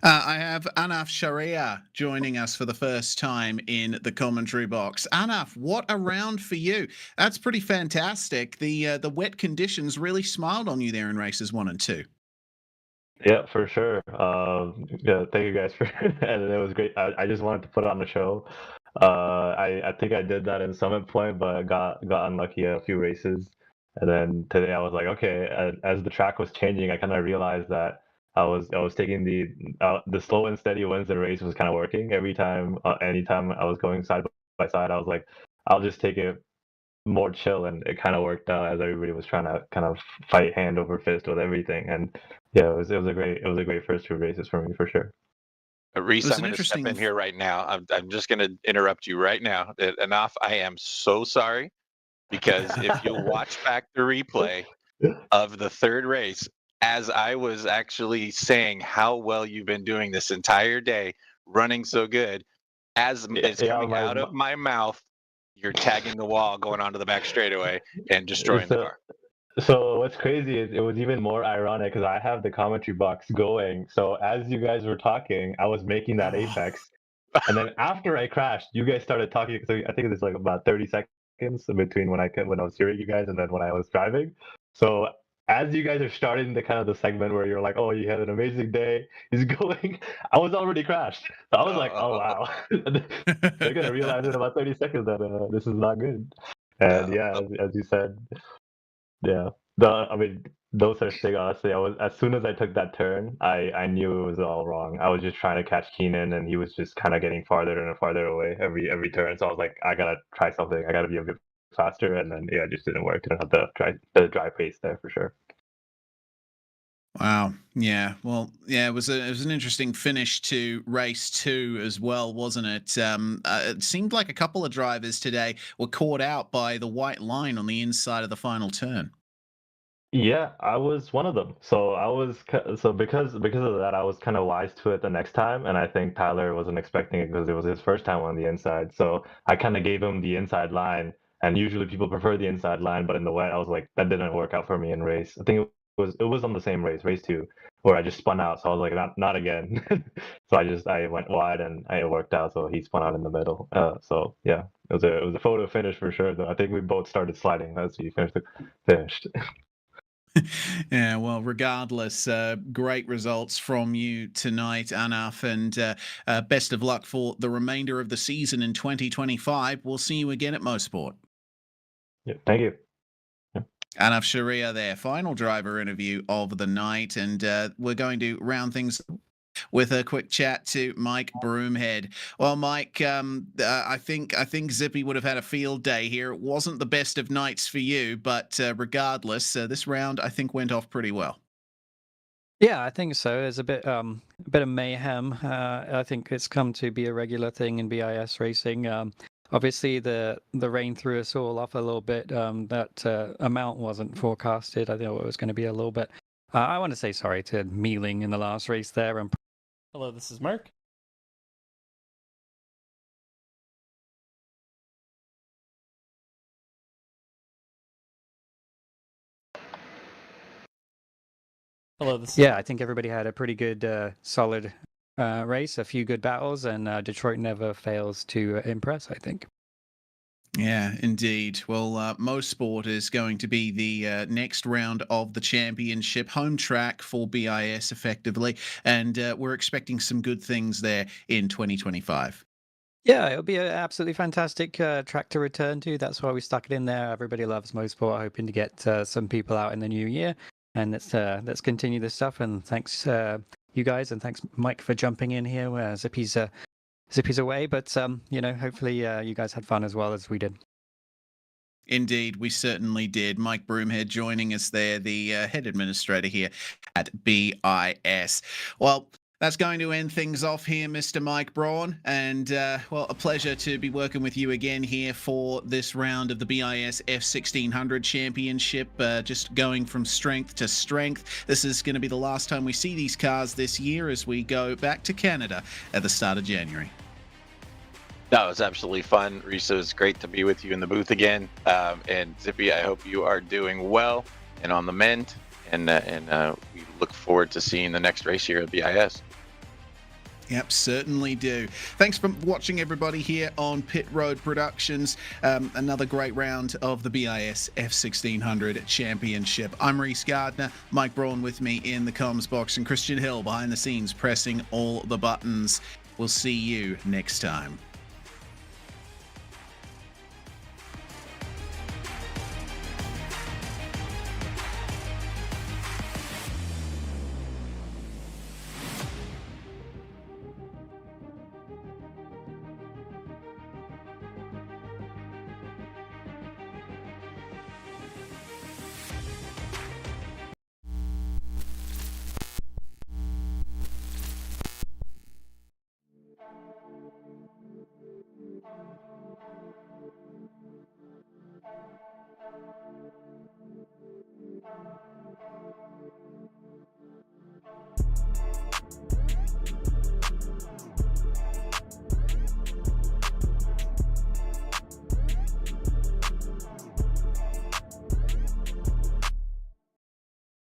I have Anaf Sharia joining us for the first time in the commentary box. Anaf, what a round for you! That's pretty fantastic. The wet conditions really smiled on you there in races 1 and 2. Yeah, for sure. Yeah, thank you guys for and it was great. I just wanted to put on the show. I think I did that in Summit Point, but I got unlucky a few races. And then today I was like, okay, as the track was changing, I kind of realized that I was taking the slow and steady wins the race was kind of working every time. Anytime I was going side by side, I was like, I'll just take it more chill, and it kind of worked out as everybody was trying to kind of fight hand over fist with everything. And yeah, it was a great first 2 races for me for sure. Reese, I'm going to step in here right now. I'm just going to interrupt you right now. Enough. I am so sorry, because if you watch back the replay of the third race, as I was actually saying how well you've been doing this entire day, running so good, as it's coming out of my mouth, you're tagging the wall, going onto the back straightaway, and destroying the car. So what's crazy is it was even more ironic because I have the commentary box going. So as you guys were talking, I was making that apex, and then after I crashed, you guys started talking. So I think it's like about 30 seconds between when I was hearing you guys and then when I was driving. So as you guys are starting the kind of the segment where you're like, "Oh, you had an amazing day," he's going. I was already crashed. So I was like, "Oh wow." They're gonna realize in about 30 seconds that this is not good. And yeah, as you said. Yeah. I mean, no such thing, honestly. As soon as I took that turn, I knew it was all wrong. I was just trying to catch Keenan, and he was just kind of getting farther and farther away every turn. So I was like, I gotta try something. I gotta be a bit faster. And then yeah, it just didn't work. Didn't have the dry pace there for sure. Wow. Yeah. Well, yeah, it was an interesting finish to race 2 as well, wasn't it? It seemed like a couple of drivers today were caught out by the white line on the inside of the final turn. Yeah, I was one of them. So because of that, I was kind of wise to it the next time, and I think Tyler wasn't expecting it because it was his first time on the inside. So I kind of gave him the inside line, and usually people prefer the inside line, but in the wet, I was like, that didn't work out for me in race. I think it was on the same race 2, where I just spun out. So I was like, not again. So I went wide, and it worked out. So he spun out in the middle. So yeah, it was a photo finish for sure. Though I think we both started sliding as we finished. Yeah, well, regardless, great results from you tonight, Anaf, and best of luck for the remainder of the season in 2025. We'll see you again at Mosport. Yeah, thank you. Anaf Sharia there, final driver interview of the night, and we're going to round things with a quick chat to Mike Broomhead. Well, Mike, I think Zippy would have had a field day here. It wasn't the best of nights for you, but regardless, this round I think went off pretty well. Yeah, I think so. There's a bit of mayhem. I think it's come to be a regular thing in BIS racing. Obviously, the rain threw us all off a little bit. That amount wasn't forecasted. I thought it was going to be a little bit. I want to say sorry to Mealing in the last race there. And Hello, this is Mark. Hello, this is yeah, I think everybody had a pretty good, solid race, a few good battles, and Detroit never fails to impress, I think. Yeah, indeed. Well, Mosport is going to be the next round of the championship, home track for BIS effectively, and we're expecting some good things there in 2025. Yeah, it'll be an absolutely fantastic track to return to. That's why we stuck it in there. Everybody loves Mosport, hoping to get some people out in the new year. And let's continue this stuff. And thanks you guys, and thanks Mike for jumping in here where Zippy's away. But hopefully you guys had fun as well as we did. Indeed, we certainly did. Mike Broomhead joining us there, the head administrator here at BIS. Well, that's going to end things off here, Mr. Mike Braun. And, well, a pleasure to be working with you again here for this round of the BiS F1600 Championship, just going from strength to strength. This is going to be the last time we see these cars this year as we go back to Canada at the start of January. No, it was absolutely fun. Risa, it was great to be with you in the booth again. And Zippy, I hope you are doing well and on the mend. And we look forward to seeing the next race here at BIS. Yep, certainly do. Thanks for watching, everybody, here on Pit Road Productions. Another great round of the BiS F1600 Championship. I'm Reese Gardner, Mike Braun with me in the comms box, and Christian Hill behind the scenes pressing all the buttons. We'll see you next time.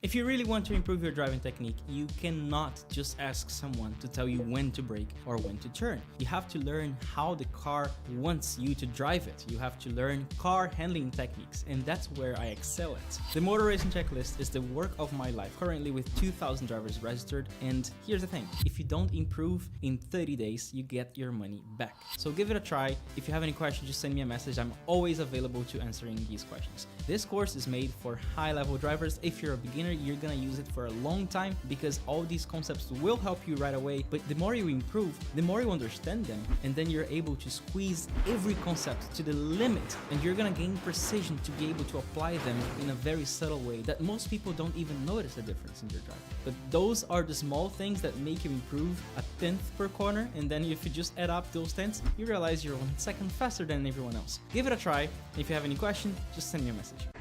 If you really want to improve your driving technique, you cannot just ask someone to tell you when to brake or when to turn. You have to learn how the car wants you to drive it. You have to learn car handling techniques, and that's where I excel at. The Motor Racing Checklist is the work of my life, currently with 2,000 drivers registered, and here's the thing, if you don't improve in 30 days, you get your money back. So give it a try. If you have any questions, just send me a message. I'm always available to answering these questions. This course is made for high-level drivers. If you're a beginner, you're gonna use it for a long time because all these concepts will help you right away, but the more you improve, the more you understand them, and then you're able to squeeze every concept to the limit, and you're gonna gain precision to be able to apply them in a very subtle way that most people don't even notice a difference in their driving. But those are the small things that make you improve a tenth per corner, and then if you just add up those tenths, you realize you're 1 second faster than everyone else. Give it a try. If you have any question, just send me a message.